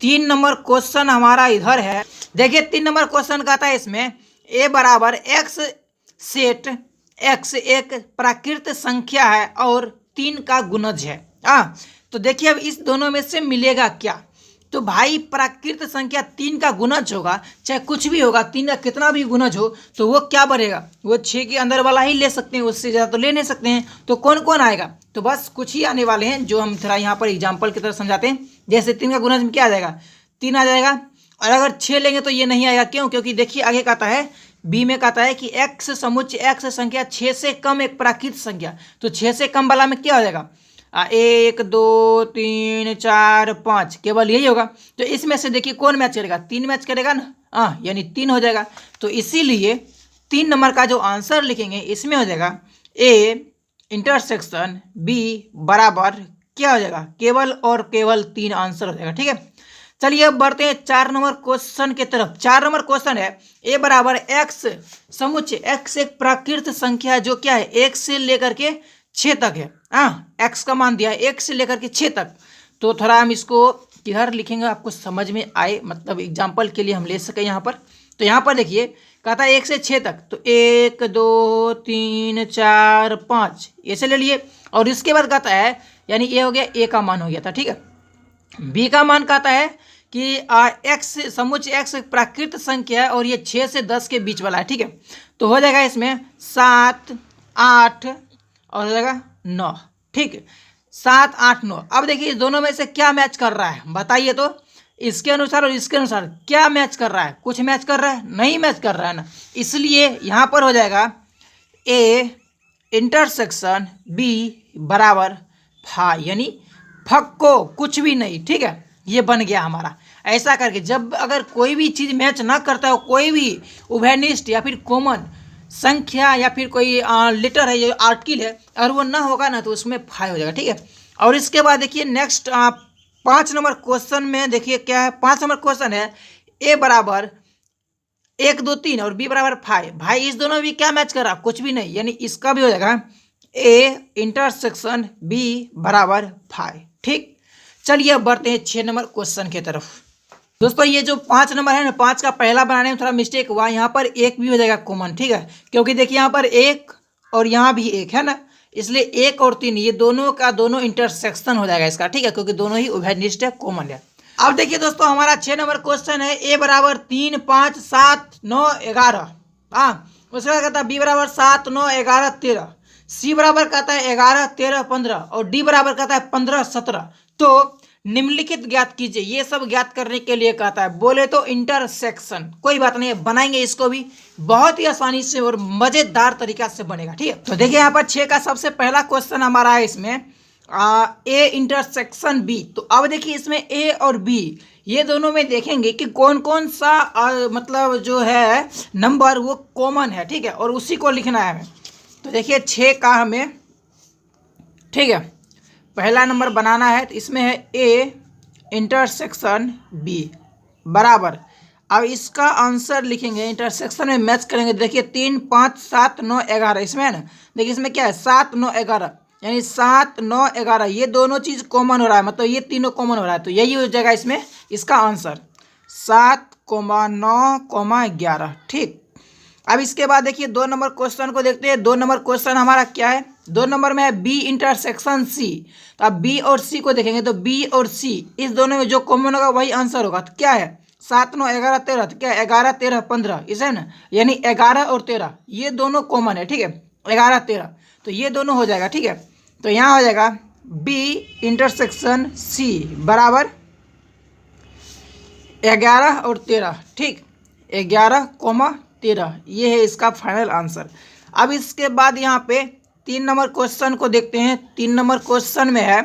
3 नंबर क्वेश्चन हमारा इधर है। देखिए 3 नंबर क्वेश्चन का था इसमें A बराबर X सेट X एक प्राकृत संख्या है और 3 का गुणज है। तो देखिए अब इस दोनों में से मिलेगा क्या, तो भाई प्राकृत संख्या 3 का गुणज होगा, चाहे कुछ भी होगा, 3 का कितना भी गुणज हो तो वो क्या बढ़ेगा, वो 6 के अंदर वाला ही ले सकते हैं, उससे ज़्यादा तो ले नहीं सकते हैं। तो कौन कौन आएगा, तो बस कुछ ही आने वाले हैं, जो हम थोड़ा यहाँ पर एग्जाम्पल की तरह समझाते हैं। जैसे 3 का गुणज में क्या आ जाएगा, 3 आ जाएगा, और अगर 6 लेंगे तो ये नहीं आएगा। क्यों, क्योंकि देखिए आगे कहता है बी में कहता है कि x समुच्चय x संख्या 6 से कम एक प्राकृत संख्या, तो 6 से कम वाला में क्या हो जाएगा, 1 2 3 4 5, केवल यही होगा। तो इसमें से देखिए कौन मैच करेगा, 3 मैच करेगा ना, यानी 3 हो जाएगा। तो इसीलिए 3 नंबर का जो आंसर लिखेंगे इसमें हो जाएगा A इंटरसेक्शन B बराबर क्या हो जाएगा, केवल और केवल 3 आंसर हो जाएगा। ठीक है, चलिए अब बढ़ते हैं 4 नंबर क्वेश्चन के तरफ। 4 नंबर क्वेश्चन है A बराबर x समुच्चय x एक प्राकृत संख्या है, जो क्या है 1 से लेकर के 6 तक है। x का मान दिया है 1 से लेकर के 6 तक। तो थोड़ा हम इसको किधर लिखेंगे आपको समझ में आए, मतलब एग्जाम्पल के लिए हम ले सकें यहाँ पर। तो यहाँ पर देखिए कहता है 1 से 6 तक, तो 1 2 3 4 5 ऐसे ले लिए, और इसके बाद कहता है, यानी ये हो गया A का मान हो गया था। ठीक है, B का मान कहता है कि x समुच्चय x प्राकृत संख्या है और ये 6 से 10 के बीच वाला है। ठीक है, तो हो जाएगा इसमें 7 8 और हो जाएगा 9। ठीक है, 7 8 9। अब देखिए इस दोनों में से क्या मैच कर रहा है बताइए, तो इसके अनुसार और इसके अनुसार क्या मैच कर रहा है, कुछ मैच कर रहा है, नहीं मैच कर रहा है ना, इसलिए यहाँ पर हो जाएगा A इंटरसेक्शन B बराबर फाई, यानी फक्को कुछ भी नहीं। ठीक है, ये बन गया हमारा। ऐसा करके जब अगर कोई भी चीज़ मैच ना करता हो, कोई भी उभयनिष्ठ या फिर कॉमन संख्या या फिर कोई लेटर है, ये आर्टिकल है, अगर वो ना होगा ना तो उसमें फाई हो जाएगा। ठीक है, और इसके बाद देखिए नेक्स्ट 5 नंबर क्वेश्चन में देखिए क्या है। 5 नंबर क्वेश्चन है A बराबर 1 2 3 और B बराबर फाई। भाई इस दोनों भी क्या मैच कर रहा, कुछ भी नहीं, यानी इसका भी हो जाएगा A इंटरसेक्शन B बराबर फाई। ठीक, चलिए अब बढ़ते हैं 6 नंबर क्वेश्चन की तरफ। दोस्तों ये जो 5 नंबर है ना, 5 का पहला बनाने में थोड़ा मिस्टेक हुआ, यहाँ पर 1 भी हो जाएगा कॉमन। ठीक है, क्योंकि देखिए यहाँ पर 1 और यहाँ भी 1 है ना, इसलिए 1 और 3 ये दोनों का दोनों इंटरसेक्शन हो जाएगा इसका। ठीक है, क्योंकि दोनों ही उभयनिष्ठ है, कॉमन है। अब देखिए दोस्तों हमारा 6 नंबर क्वेश्चन है A बराबर 3 5 7 9 11। उसके बाद कहता है B बराबर 7 9 11 13। सी बराबर कहता है 11, 13, 15 और डी बराबर कहता है 15, 17। तो निम्नलिखित ज्ञात कीजिए, ये सब ज्ञात करने के लिए कहता है। बोले तो इंटरसेक्शन, कोई बात नहीं है, बनाएंगे इसको भी बहुत ही आसानी से और मजेदार तरीका से बनेगा। ठीक है, तो देखिए यहाँ पर 6 का सबसे पहला क्वेश्चन हमारा है इसमें ए इंटरसेक्शन बी। तो अब देखिए इसमें ए और बी ये दोनों में देखेंगे कि कौन कौन सा मतलब जो है नंबर वो कॉमन है। ठीक है, और उसी को लिखना है हमें। तो देखिए 6 का हमें, ठीक है, पहला नंबर बनाना है। तो इसमें है ए इंटरसेक्शन बी बराबर, अब इसका आंसर लिखेंगे, इंटरसेक्शन में मैच करेंगे। देखिए 3, 5, 7, 9, 11 इसमें है ना। देखिए इसमें क्या है 7, 9, 11, यानी 7, 9, 11 ये दोनों चीज़ कॉमन हो रहा है, मतलब ये तीनों कॉमन हो रहा है। तो यही हो जाएगा इसमें इसका आंसर 7, 9, 11। ठीक, अब इसके बाद देखिए 2 नंबर क्वेश्चन को देखते हैं। 2 नंबर क्वेश्चन हमारा क्या है, 2 नंबर में है बी इंटरसेक्शन सी। तो अब बी और सी को देखेंगे, तो बी और सी इस दोनों में जो कॉमन होगा वही आंसर होगा। तो क्या है 7, 9, 11, 13, तो क्या 11, 13, 15 इसे ना, यानी 11 और 13 ये दोनों कॉमन है। ठीक है, 11, 13 तो ये दोनों हो जाएगा। ठीक है, तो यहाँ हो जाएगा बी इंटरसेक्शन सी बराबर 11 और 13। ठीक, 11, 13 ये है इसका फाइनल आंसर। अब इसके बाद यहाँ पे 3 नंबर क्वेश्चन को देखते हैं। 3 नंबर क्वेश्चन में है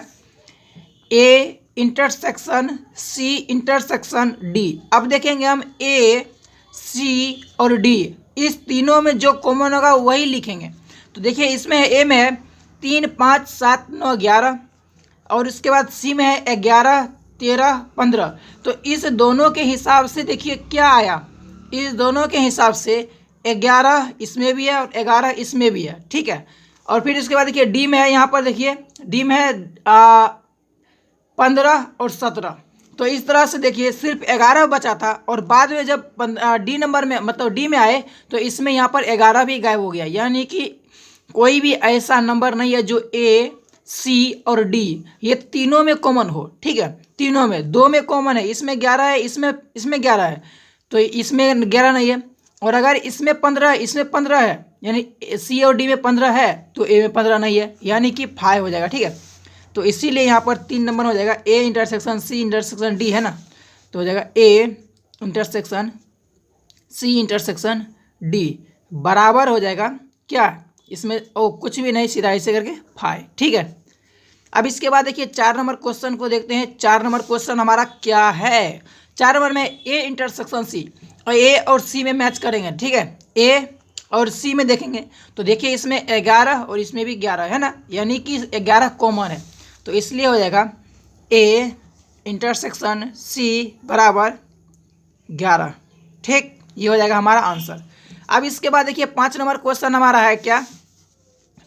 A intersection C intersection D. अब देखेंगे हम ए, सी और डी इस तीनों में जो कॉमन होगा वही लिखेंगे। तो देखिए इसमें ए में है 3, 5, 7, 9, 11 और इसके बाद सी में है 11, 13, 15। तो इस दोनों के हिसाब से देखिए क्या आया, इस दोनों के हिसाब से 11 इसमें भी है और 11 इसमें भी है। ठीक है, और फिर इसके बाद देखिए डी में है, यहाँ पर देखिए डी में है 15 और 17। तो इस तरह से देखिए सिर्फ 11 बचा था और बाद में जब डी नंबर में मतलब डी में आए तो इसमें यहाँ पर 11 भी गायब हो गया। यानी कि कोई भी ऐसा नंबर नहीं है जो ए, सी और डी ये तीनों में कॉमन हो। ठीक है, तीनों में 2 में कॉमन है, इसमें 11 है, इसमें 11 है, तो इसमें 11 नहीं है। और अगर इसमें 15 इसमें 15 है, यानी सी और डी में 15 है तो ए में 15 नहीं है, यानी कि 5 हो जाएगा। ठीक है, तो इसीलिए यहाँ पर 3 नंबर हो जाएगा A intersection C intersection D है ना। तो हो जाएगा A intersection C intersection D बराबर हो जाएगा क्या, इसमें कुछ भी नहीं, सीधा ऐसे करके 5। ठीक है, अब इसके बाद देखिए 4 नंबर क्वेश्चन को देखते हैं। 4 नंबर क्वेश्चन हमारा क्या है, 4 नंबर में ए इंटरसेक्शन सी और ए और सी में मैच करेंगे। ठीक है, ए और सी में देखेंगे तो देखिए इसमें 11 और इसमें भी 11 है ना, यानी कि 11 कॉमन है। तो इसलिए हो जाएगा ए इंटरसेक्शन सी बराबर 11। ठीक, ये हो जाएगा हमारा आंसर। अब इसके बाद देखिए 5 नंबर क्वेश्चन हमारा है क्या,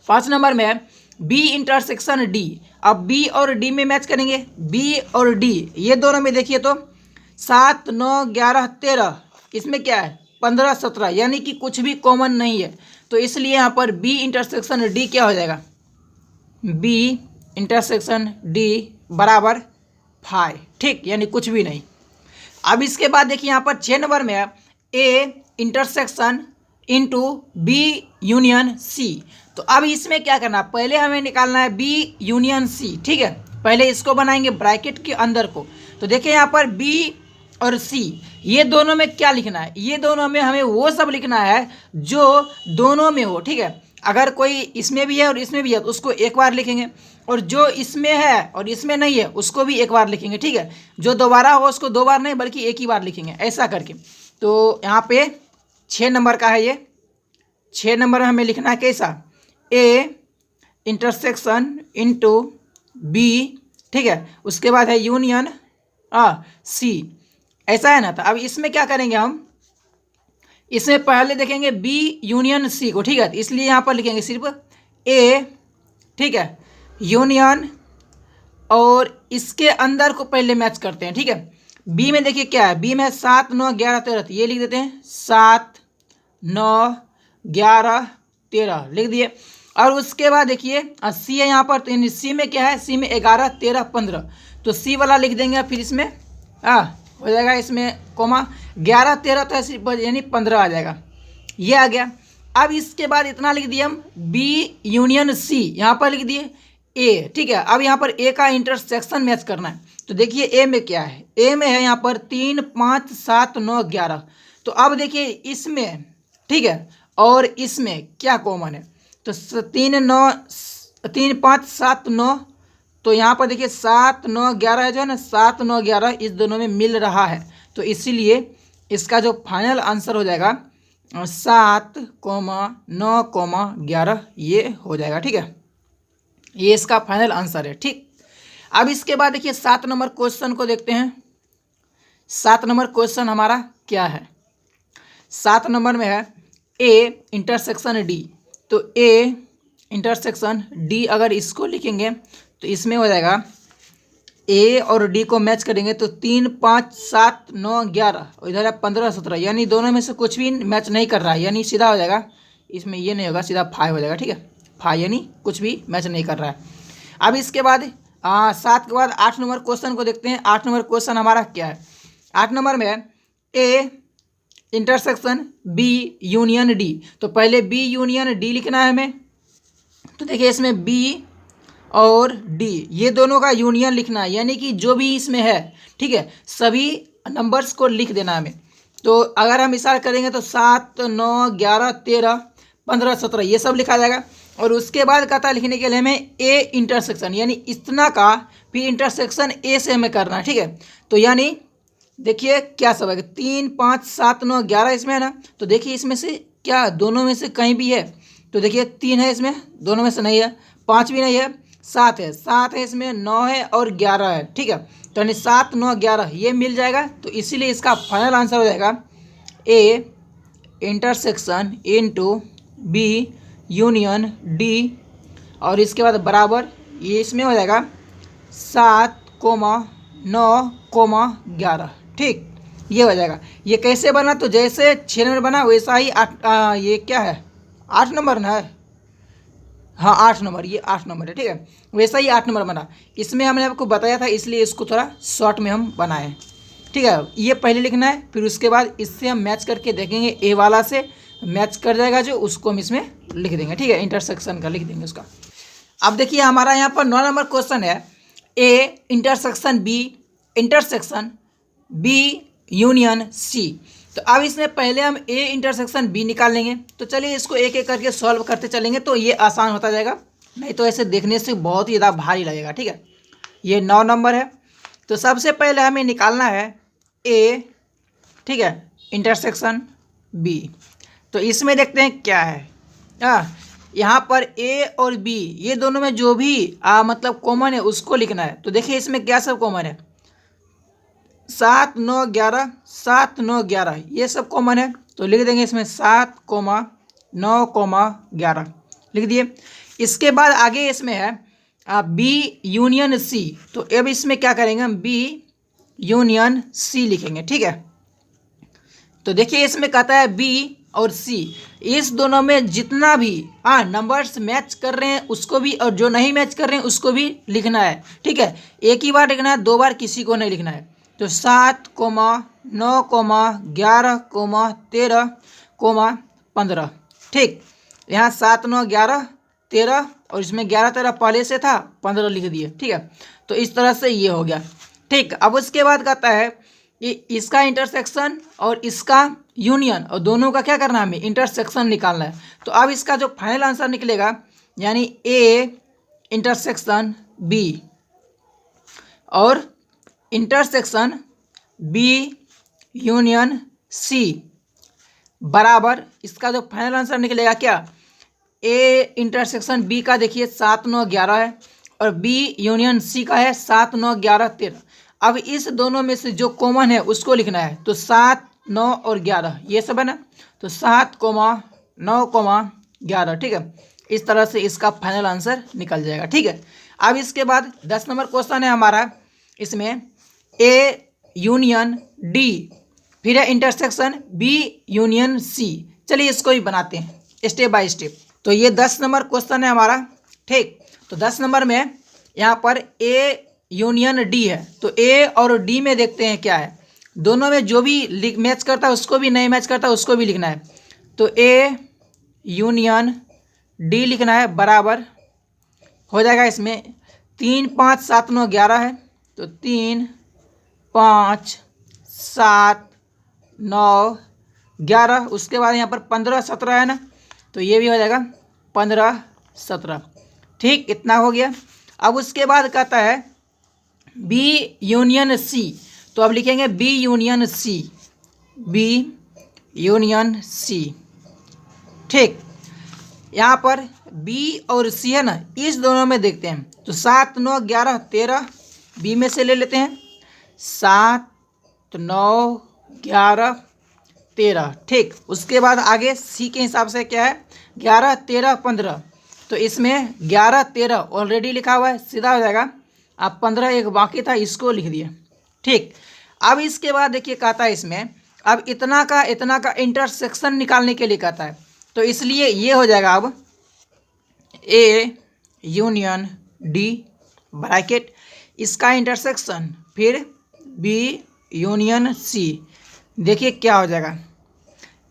5 नंबर में है बी इंटरसेक्शन डी। अब बी और डी में मैच करेंगे, बी और डी ये दोनों में देखिए तो 7, 9, 11, 13 इसमें क्या है 15, 17, यानी कि कुछ भी कॉमन नहीं है। तो इसलिए यहाँ पर बी इंटरसेक्शन डी क्या हो जाएगा, बी इंटरसेक्शन डी बराबर 5। ठीक, यानी कुछ भी नहीं। अब इसके बाद देखिए यहाँ पर 6 नंबर में है A intersection into B union C. तो अब इसमें क्या करना है, पहले हमें निकालना है बी यूनियन सी। ठीक है, पहले इसको बनाएंगे ब्रैकेट के अंदर को। तो देखिए यहाँ पर बी और सी ये दोनों में क्या लिखना है, ये दोनों में हमें वो सब लिखना है जो दोनों में हो। ठीक है, अगर कोई इसमें भी है और इसमें भी है तो उसको एक बार लिखेंगे, और जो इसमें है और इसमें नहीं है उसको भी एक बार लिखेंगे। ठीक है, जो दोबारा हो उसको 2 बार नहीं बल्कि एक ही बार लिखेंगे, ऐसा करके। तो यहाँ पे 6 नंबर का है ये, 6 नंबर में हमें लिखना है कैसा, ए इंटरसेक्शन इंटू बी। ठीक है, उसके बाद है यूनियन सी, ऐसा है ना। तो अब इसमें क्या करेंगे हम, इसमें पहले देखेंगे बी यूनियन सी को। ठीक है, तो इसलिए यहाँ पर लिखेंगे सिर्फ ए। ठीक है, यूनियन और इसके अंदर को पहले मैच करते हैं। ठीक है, बी में देखिए क्या है, बी में 7, 9, 11, 13 ये लिख देते हैं, 7, 9, 11, 13 लिख दिए। और उसके बाद देखिए सी है यहाँ पर, तो सी में क्या है, सी में 11, 13, 15 तो सी वाला लिख देंगे। फिर इसमें हो जाएगा इसमें कोमा 11, 13 तो ऐसे यानी 15 आ जाएगा, ये आ गया। अब इसके बाद इतना लिख दिए हम बी यूनियन सी, यहाँ पर लिख दिए ए, ठीक है। अब यहाँ पर ए का इंटरसेक्शन मैच करना है। तो देखिए ए में क्या है, ए में है यहाँ पर 3 5 7 9 11। तो अब देखिए इसमें, ठीक है, और इसमें क्या कॉमन है, तो 3 5 7 9, तो यहाँ पर देखिए 7 9 11 है जो है ना, 7 9 11 इस दोनों में मिल रहा है। तो इसीलिए इसका जो फाइनल आंसर हो जाएगा 7, 9, 11 ये हो जाएगा, ठीक है। ये इसका फाइनल आंसर है, ठीक। अब इसके बाद देखिए 7 नंबर क्वेश्चन को देखते हैं। 7 नंबर क्वेश्चन हमारा क्या है, 7 नंबर में है ए इंटरसेक्शन डी। तो ए इंटरसेक्शन डी अगर इसको लिखेंगे तो इसमें हो जाएगा ए और डी को मैच करेंगे तो 3 5 7 9 11 और इधर है 15 17, यानी दोनों में से कुछ भी मैच नहीं कर रहा है, यानी सीधा हो जाएगा, इसमें ये नहीं होगा, सीधा 5 हो जाएगा, ठीक है। 5 यानी कुछ भी मैच नहीं कर रहा है। अब इसके बाद 7 के बाद 8 नंबर क्वेश्चन को देखते हैं। 8 नंबर क्वेश्चन हमारा क्या है, 8 नंबर में है A intersection B union D. तो पहले बी यूनियन डी लिखना है हमें। तो देखिए इसमें बी और डी ये दोनों का यूनियन लिखना है, यानी कि जो भी इसमें है, ठीक है, सभी नंबर्स को लिख देना है हमें। तो अगर हम इशारा करेंगे तो 7 9 11 13 15 17 ये सब लिखा जाएगा। और उसके बाद कहता है लिखने के लिए हमें ए इंटरसेक्शन, यानी इतना का फिर इंटरसेक्शन ए से हमें करना है, ठीक है। तो यानी देखिए क्या सब है, 3 5 7 9 11 इसमें है ना। तो देखिए इसमें से क्या दोनों में से कहीं भी है, तो देखिए 3 है इसमें, दोनों में से नहीं है, 5 भी नहीं है, 7 है इसमें, 9 है और 11 है, ठीक है। तो यानी 7 9 11 ये मिल जाएगा। तो इसीलिए इसका फाइनल आंसर हो जाएगा A intersection into B union D, और इसके बाद बराबर ये इसमें हो जाएगा 7 9 11, ठीक, ये हो जाएगा। ये कैसे बना, तो जैसे 6 नंबर बना वैसा ही ये क्या है 8 नंबर ना है, हाँ 8 नंबर, ये 8 नंबर है, ठीक है, वैसा ही 8 नंबर बना। इसमें हमने आपको बताया था इसलिए इसको थोड़ा शॉर्ट में हम बनाए, ठीक है। ये पहले लिखना है, फिर उसके बाद इससे हम मैच करके देखेंगे, ए वाला से मैच कर जाएगा जो, उसको हम इसमें लिख देंगे, ठीक है, इंटरसेक्शन का लिख देंगे उसका। अब देखिए हमारा यहाँ पर 9 नंबर क्वेश्चन है A intersection B union C. तो अब इसमें पहले हम ए इंटरसेक्शन बी निकाल लेंगे। तो चलिए इसको एक एक करके सॉल्व करते चलेंगे तो ये आसान होता जाएगा, नहीं तो ऐसे देखने से बहुत ही ज़्यादा भारी लगेगा, ठीक है। ये 9 नंबर है। तो सबसे पहले हमें निकालना है ए, ठीक है, इंटरसेक्शन बी। तो इसमें देखते हैं क्या है, यहाँ पर ए और बी ये दोनों में जो भी मतलब कॉमन है उसको लिखना है। तो देखिए इसमें क्या सब कॉमन है, 7 9 11 7 9 11 ये सब कॉमन है। तो लिख देंगे इसमें 7 9 11 लिख दिए। इसके बाद आगे इसमें है बी यूनियन सी। तो अब इसमें क्या करेंगे हम, बी यूनियन सी लिखेंगे, ठीक है। तो देखिए इसमें कहता है बी और सी, इस दोनों में जितना भी नंबर्स मैच कर रहे हैं उसको भी, और जो नहीं मैच कर रहे हैं उसको भी लिखना है, ठीक है। एक ही बार लिखना है, 2 बार किसी को नहीं लिखना है। तो 7 9 11 13 15, ठीक। यहाँ 7 9 11 13 और इसमें 11 13 पहले से था, 15 लिख दिए, ठीक है। तो इस तरह से ये हो गया, ठीक। अब उसके बाद कहता है कि इसका इंटरसेक्शन और इसका यूनियन, और दोनों का क्या करना है, हमें इंटरसेक्शन निकालना है। तो अब इसका जो फाइनल आंसर निकलेगा, यानी ए इंटरसेक्शन बी और इंटरसेक्शन बी यूनियन सी बराबर, इसका जो फाइनल आंसर निकलेगा क्या, ए इंटरसेक्शन बी का देखिए 7 9 11 है और बी यूनियन सी का है 7 9 11 13। अब इस दोनों में से जो कॉमन है उसको लिखना है। तो 7 9 और 11 ये सब है ना, तो 7 9 11, ठीक है। इस तरह से इसका फाइनल आंसर निकल जाएगा, ठीक है। अब इसके बाद 10 नंबर क्वेश्चन है हमारा, इसमें ए यूनियन डी फिर है इंटरसेक्शन बी यूनियन सी। चलिए इसको ही बनाते हैं स्टेप बाय स्टेप। तो ये 10 नंबर क्वेश्चन है हमारा, ठीक। तो 10 नंबर में यहाँ पर ए यूनियन डी है। तो ए और डी में देखते हैं क्या है, दोनों में जो भी मैच करता है उसको भी, नहीं मैच करता है उसको भी लिखना है। तो ए यूनियन डी लिखना है, बराबर हो जाएगा इसमें 3 5 7 9 11 है, तो 3 5 7 9 11। उसके बाद यहाँ पर 15 17 है ना, तो ये भी हो जाएगा 15 17। ठीक, इतना हो गया। अब उसके बाद कहता है बी यूनियन सी, तो अब लिखेंगे B union C, B union C. ठीक, यहाँ पर बी और सी है ना, इस दोनों में देखते हैं, तो 7 9 11 13 बी में से ले लेते हैं, 7 9 11 13। ठीक, उसके बाद आगे सी के हिसाब से क्या है, 11 13 15, तो इसमें 11 13 ऑलरेडी लिखा हुआ है, सीधा हो जाएगा। अब 15 एक बाकी था, इसको लिख दिए। ठीक, अब इसके बाद देखिए कहता है इसमें अब इतना का इंटरसेक्शन निकालने के लिए कहता है, तो इसलिए ये हो जाएगा अब ए यूनियन डी ब्रैकेट, इसका इंटरसेक्शन, फिर बी यूनियन सी। देखिए क्या हो जाएगा,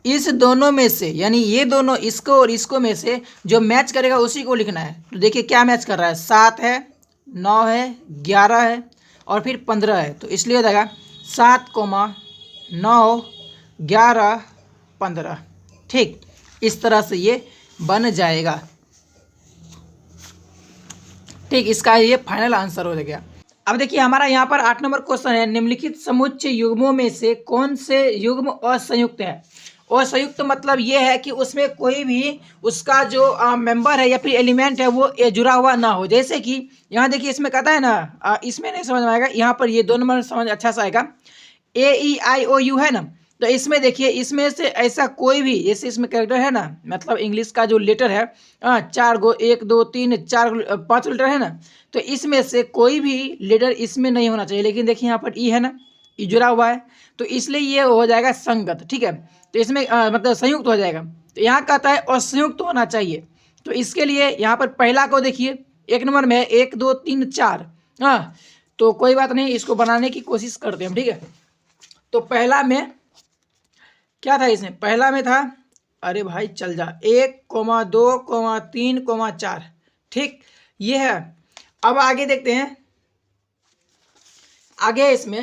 इस दोनों में से, यानी ये दोनों, इसको और इसको में से जो मैच करेगा उसी को लिखना है। तो देखिए क्या मैच कर रहा है, 7 है, 9 है, 11 है और फिर 15 है, तो इसलिए हो जाएगा 7 9 11 15। ठीक, इस तरह से ये बन जाएगा। ठीक, इसका ये फाइनल आंसर हो गया। अब देखिए हमारा यहाँ पर 8 नंबर क्वेश्चन है, निम्नलिखित समुच्चय युग्मों में से कौन से युग्म असंयुक्त है। असंयुक्त मतलब ये है कि उसमें कोई भी उसका जो मेंबर है या फिर एलिमेंट है वो जुड़ा हुआ ना हो। जैसे कि यहाँ देखिए इसमें कहता है ना, इसमें नहीं समझ में आएगा, यहाँ पर ये 2 नंबर समझ अच्छा सा आएगा। AEIOU है ना, तो इसमें देखिए इसमें से ऐसा कोई भी, जैसे इसमें कैरेक्टर है ना, मतलब इंग्लिश का जो लेटर है 4 गो, 1 2 3 4 5 लेटर है ना, तो इसमें से कोई भी लेटर इसमें नहीं होना चाहिए। लेकिन देखिए यहाँ पर ई है ना, ई जुड़ा हुआ है, तो इसलिए ये हो जाएगा संगत। ठीक है, तो इसमें मतलब संयुक्त हो जाएगा। तो यहाँ कहता है असंयुक्त होना चाहिए, तो इसके लिए यहाँ पर पहला को देखिए 1 नंबर में 1 2 3 4, हाँ, तो कोई बात नहीं, इसको बनाने की कोशिश करते हैं हम। ठीक है, तो पहला में क्या था, इसमें पहला में था, अरे भाई चल जा, 1 2 3 4। ठीक, ये है। अब आगे देखते हैं, आगे इसमें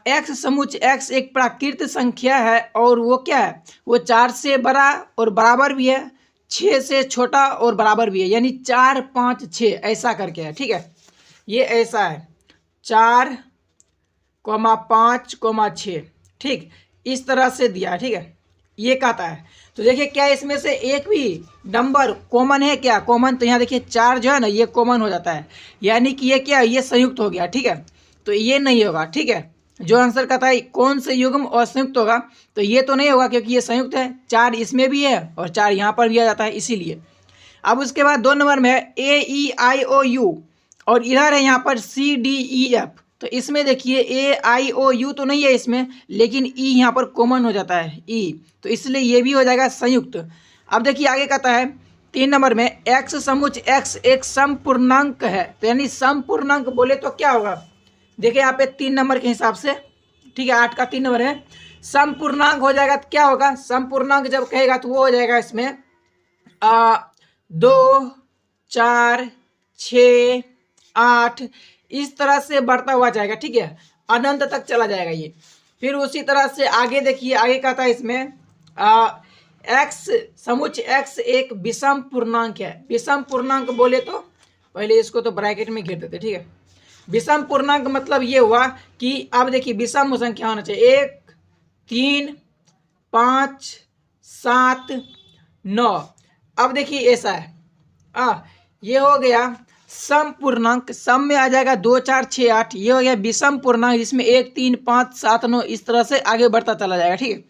एक्स समुच्चय एक्स एक प्राकृत संख्या है और वो क्या है, वो 4 से बड़ा और बराबर भी है, 6 से छोटा और बराबर भी है, यानी 4 5 6 ऐसा करके है। ठीक है, ये ऐसा है 4 5 6। ठीक, इस तरह से दिया है। ठीक है, ये कहता है, तो देखिए क्या इसमें से एक भी नंबर कॉमन है क्या, कॉमन, तो यहाँ देखिए 4 जो है ना ये कॉमन हो जाता है, यानी कि ये क्या, ये संयुक्त हो गया। ठीक है, तो ये नहीं होगा। ठीक है, जो आंसर कहता है कौन से युग्म असंयुक्त होगा, तो ये तो नहीं होगा क्योंकि ये संयुक्त है, 4 इसमें भी है और 4 यहाँ पर भी आ जाता है, इसीलिए। अब उसके बाद 2 नंबर में है AEIOU और इधर है यहाँ पर CDEF, तो इसमें देखिए AIOU तो नहीं है इसमें, लेकिन ई यहाँ पर कॉमन हो जाता है, ई, तो इसलिए ये भी हो जाएगा संयुक्त। अब देखिए आगे कहता है 3 नंबर में एक्स समुच्चय एक्स एक समपूर्णांक है, तो यानी समपूर्णांक बोले तो क्या होगा, देखिए यहाँ पे 3 नंबर के हिसाब से। ठीक है, 8 का 3 नंबर है, समपूर्णांक हो जाएगा, तो क्या होगा, समपूर्णांक जब कहेगा तो वो हो जाएगा इसमें 2 4 6 8, इस तरह से बढ़ता हुआ जाएगा। ठीक है, अनंत तक चला जाएगा ये। फिर उसी तरह से आगे देखिए, आगे कहता है इसमें एक्स समुच्चय एक्स एक विषम पूर्णांक है। विषम पूर्णांक बोले तो पहले इसको तो ब्रैकेट में घेर देते। ठीक है, विषम पूर्णांक मतलब ये हुआ कि अब देखिए विषम संख्या होना चाहिए, 1 3 5 7 9। अब देखिए ऐसा है, ये हो गया सम पूर्णांक, सम में आ जाएगा 2 4 6 8, ये हो गया विषम पूर्णांक जिसमें 1 3 5 7 9 इस तरह से आगे बढ़ता चला जाएगा। ठीक है,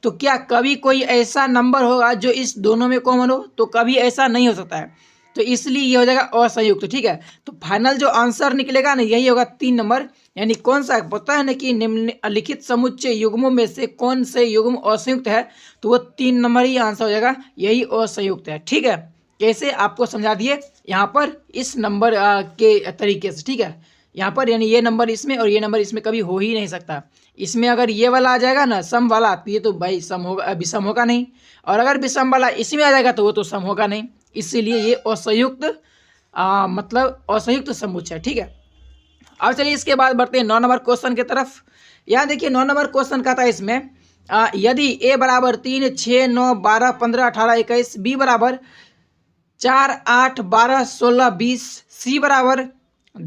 तो क्या कभी कोई ऐसा नंबर होगा जो इस दोनों में कॉमन हो, तो कभी ऐसा नहीं हो सकता है, तो इसलिए ये हो जाएगा असंयुक्त। ठीक है, तो फाइनल जो आंसर निकलेगा ना यही होगा 3 नंबर, यानी कौन सा पता है ना कि निम्नलिखित समुच्चय युग्मों में से कौन से युग्म असंयुक्त है, तो वो 3 नंबर ही आंसर हो जाएगा, यही असंयुक्त है। ठीक है, कैसे आपको समझा दिए यहाँ पर इस नंबर के तरीके से। ठीक है, यहाँ पर, यानी ये नंबर इसमें और ये नंबर इसमें कभी हो ही नहीं सकता। इसमें अगर ये वाला आ जाएगा ना सम वाला, तो ये तो भाई सम होगा, विषम होगा नहीं, और अगर विषम वाला इसमें आ जाएगा तो वो तो सम होगा नहीं। इसीलिए ये असंयुक्त मतलब असंयुक्त समुच्चय है। ठीक है, अब चलिए इसके बाद बढ़ते हैं 9 नंबर क्वेश्चन की तरफ। यहाँ देखिए 9 नंबर क्वेश्चन का था इसमें यदि a बराबर 3, 6, 9, 12, 15, 18, 21, b बराबर 4, 8, 12, 16, 20, c बराबर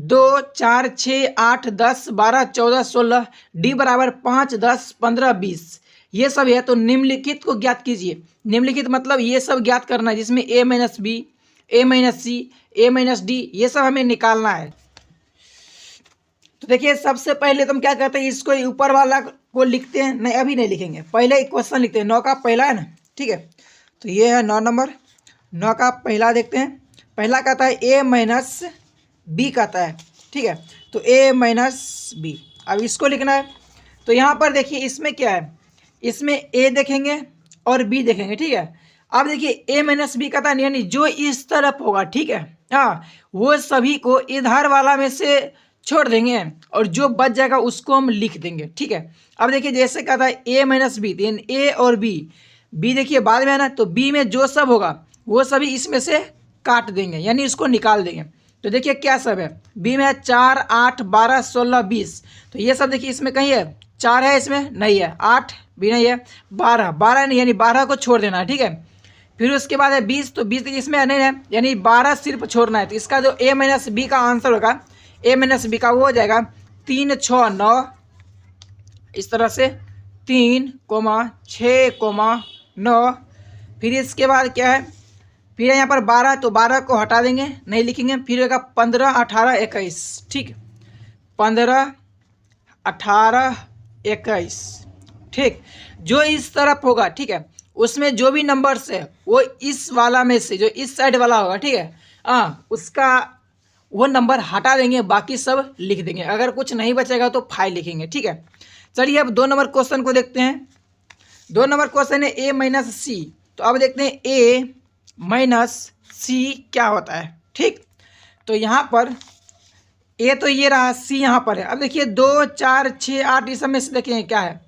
2, 4, 6, 8, 10, 12, 14, 16, d बराबर 5, 10, 15, 20, ये सब है। तो निम्नलिखित को ज्ञात कीजिए। निम्नलिखित मतलब ये सब ज्ञात करना है, जिसमें a minus B, a minus C, a minus D, ये सब हमें निकालना है। तो देखिए सबसे पहले तो हम क्या करते हैं, इसको ऊपर वाला को लिखते हैं। नहीं, अभी नहीं लिखेंगे, पहले एक क्वेश्चन लिखते हैं। 9 का पहला है ना, ठीक है, तो ये है 9 नंबर। 9 का पहला देखते हैं। पहला कहता है a माइनस बी कहता है, ठीक है, तो a माइनस बी। अब इसको लिखना है। तो यहाँ पर देखिए इसमें क्या है, इसमें a देखेंगे और b देखेंगे, ठीक है। अब देखिए a माइनस बी कहता है, यानी जो इस तरफ होगा, ठीक है, हाँ, वो सभी को इधर वाला में से छोड़ देंगे और जो बच जाएगा उसको हम लिख देंगे, ठीक है। अब देखिए जैसे कहता है a माइनस बी, तो a और b देखिए बाद में है ना, तो b में जो सब होगा वो सभी इसमें से काट देंगे, यानी इसको निकाल देंगे। तो देखिए क्या सब है, b में 4, 8, 12, 16, 20, तो ये सब देखिए इसमें कहीं है, 4 है इसमें नहीं है, 8 भी नहीं है, 12 नहीं, यानी 12 को छोड़ देना है, ठीक है। फिर उसके बाद है 20, तो 20 देखिए इसमें नहीं है, यानी 12 सिर्फ छोड़ना है। तो इसका जो a माइनस बी का आंसर होगा, a माइनस बी का वो हो जाएगा 3, 6, 9, इस तरह से 3, 6, 9। फिर इसके बाद क्या है, फिर यहाँ पर 12, तो 12 को हटा देंगे, नहीं लिखेंगे। फिर होगा 15, 18, 21, ठीक, 15, 18, 21, ठीक। जो इस तरफ होगा, ठीक है, उसमें जो भी नंबर्स है वो इस वाला में से, जो इस साइड वाला होगा, ठीक है, उसका वो नंबर हटा देंगे, बाकी सब लिख देंगे। अगर कुछ नहीं बचेगा तो 5 लिखेंगे, ठीक है। चलिए अब 2 नंबर क्वेश्चन को देखते हैं। 2 नंबर क्वेश्चन है a माइनस सी। तो अब देखते हैं a माइनस सी क्या होता है, ठीक। तो यहाँ पर a तो ये रहा, c यहाँ पर है। अब देखिए 2, 4, 6, 8, इस सब में से देखेंगे क्या है,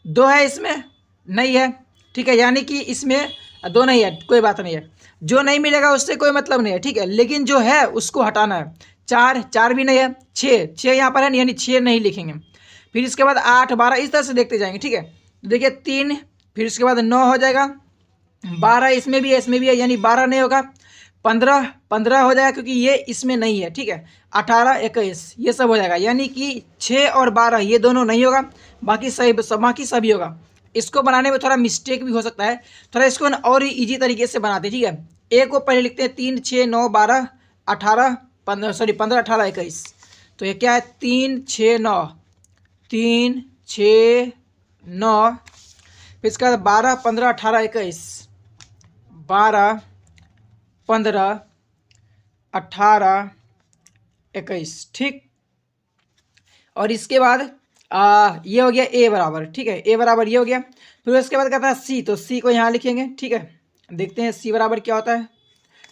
2 है इसमें नहीं है, ठीक है, यानी कि इसमें 2 नहीं है, कोई बात नहीं है। जो नहीं मिलेगा उससे कोई मतलब नहीं है, ठीक है, लेकिन जो है उसको हटाना है। 4 भी नहीं है, 6 यहाँ पर है, यानी 6 नहीं लिखेंगे। फिर इसके बाद 8, 12, इस तरह से देखते जाएंगे, ठीक है। तो देखिए 3, फिर इसके बाद 9 हो जाएगा, 12 इसमें भी है, इसमें भी है, यानी 12 नहीं होगा। 15 हो जाएगा क्योंकि ये इसमें नहीं है, ठीक है। 18, 21 ये सब हो जाएगा, यानी कि 6 और 12 ये दोनों नहीं होगा, बाकी सभी होगा। इसको बनाने में थोड़ा मिस्टेक भी हो सकता है, थोड़ा इसको ना और इजी तरीके से बनाते हैं, ठीक है। a को पहले लिखते हैं 3, 6, 9, 12, 18, 15, 18, 21। तो ये क्या है, 3, 6, 9, 3, 6, 9, फिर इसका 12, 15, 18, 21, 12, 15, 18, 21, ठीक। और इसके बाद ये हो गया a बराबर, ठीक है, a बराबर ये हो गया। फिर उसके बाद कहता है c, तो c को यहाँ लिखेंगे, ठीक है। देखते हैं c बराबर क्या होता है।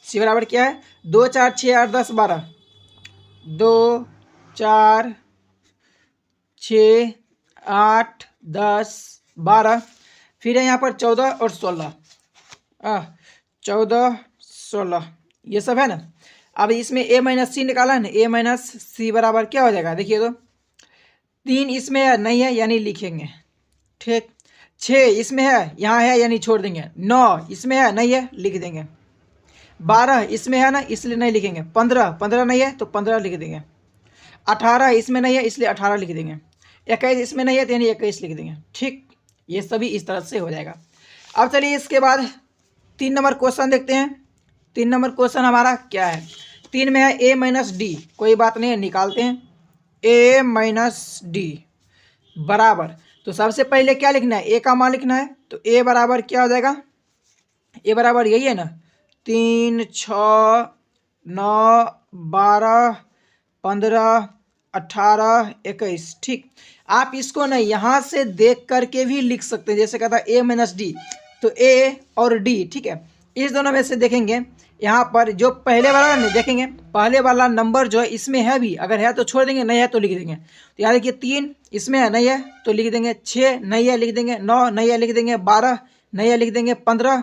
c बराबर क्या है, 2, 4, 6, 8, 10, 12, 2, 4, 6, 8, 10, 12, फिर है यहाँ पर 14 और 16, 14, 16 ये सब है ना। अब इसमें a माइनस सी निकाला है ना, a माइनस सी बराबर क्या हो जाएगा, देखिए तो 3 इसमें नहीं है, यानी लिखेंगे, ठीक। 6 इसमें है, यहाँ है, यानी छोड़ देंगे। 9 इसमें है, नहीं है, लिख देंगे। 12 इसमें है ना, इसलिए नहीं लिखेंगे। 15 नहीं है तो 15 लिख देंगे। 18 इसमें नहीं है, इसलिए 18 लिख देंगे। 21 इसमें नहीं है तो यानी 21 लिख देंगे, ठीक। ये सभी इस तरह से हो जाएगा। अब चलिए इसके बाद 3 नंबर क्वेश्चन देखते हैं। 3 नंबर क्वेश्चन हमारा क्या है, 3 में है a माइनस डी, कोई बात नहीं है, निकालते हैं। a माइनस डी बराबर, तो सबसे पहले क्या लिखना है, a का मान लिखना है। तो a बराबर क्या हो जाएगा, a बराबर यही है ना, 3, 6, 9, 12, 15, 18, 21, ठीक। आप इसको ना यहाँ से देख करके भी लिख सकते हैं, जैसे कहता है a माइनस डी, तो a और d, ठीक है, इस दोनों में से देखेंगे यहाँ पर जो पहले वाला देखेंगे, पहले वाला नंबर जो है इसमें है भी, अगर है तो छोड़ देंगे, नहीं है तो लिख देंगे। तो यहाँ देखिए 3 इसमें है, नहीं है तो लिख देंगे, 6 नहीं है लिख देंगे, 9 नहीं है लिख देंगे, 12 नहीं है लिख देंगे, 15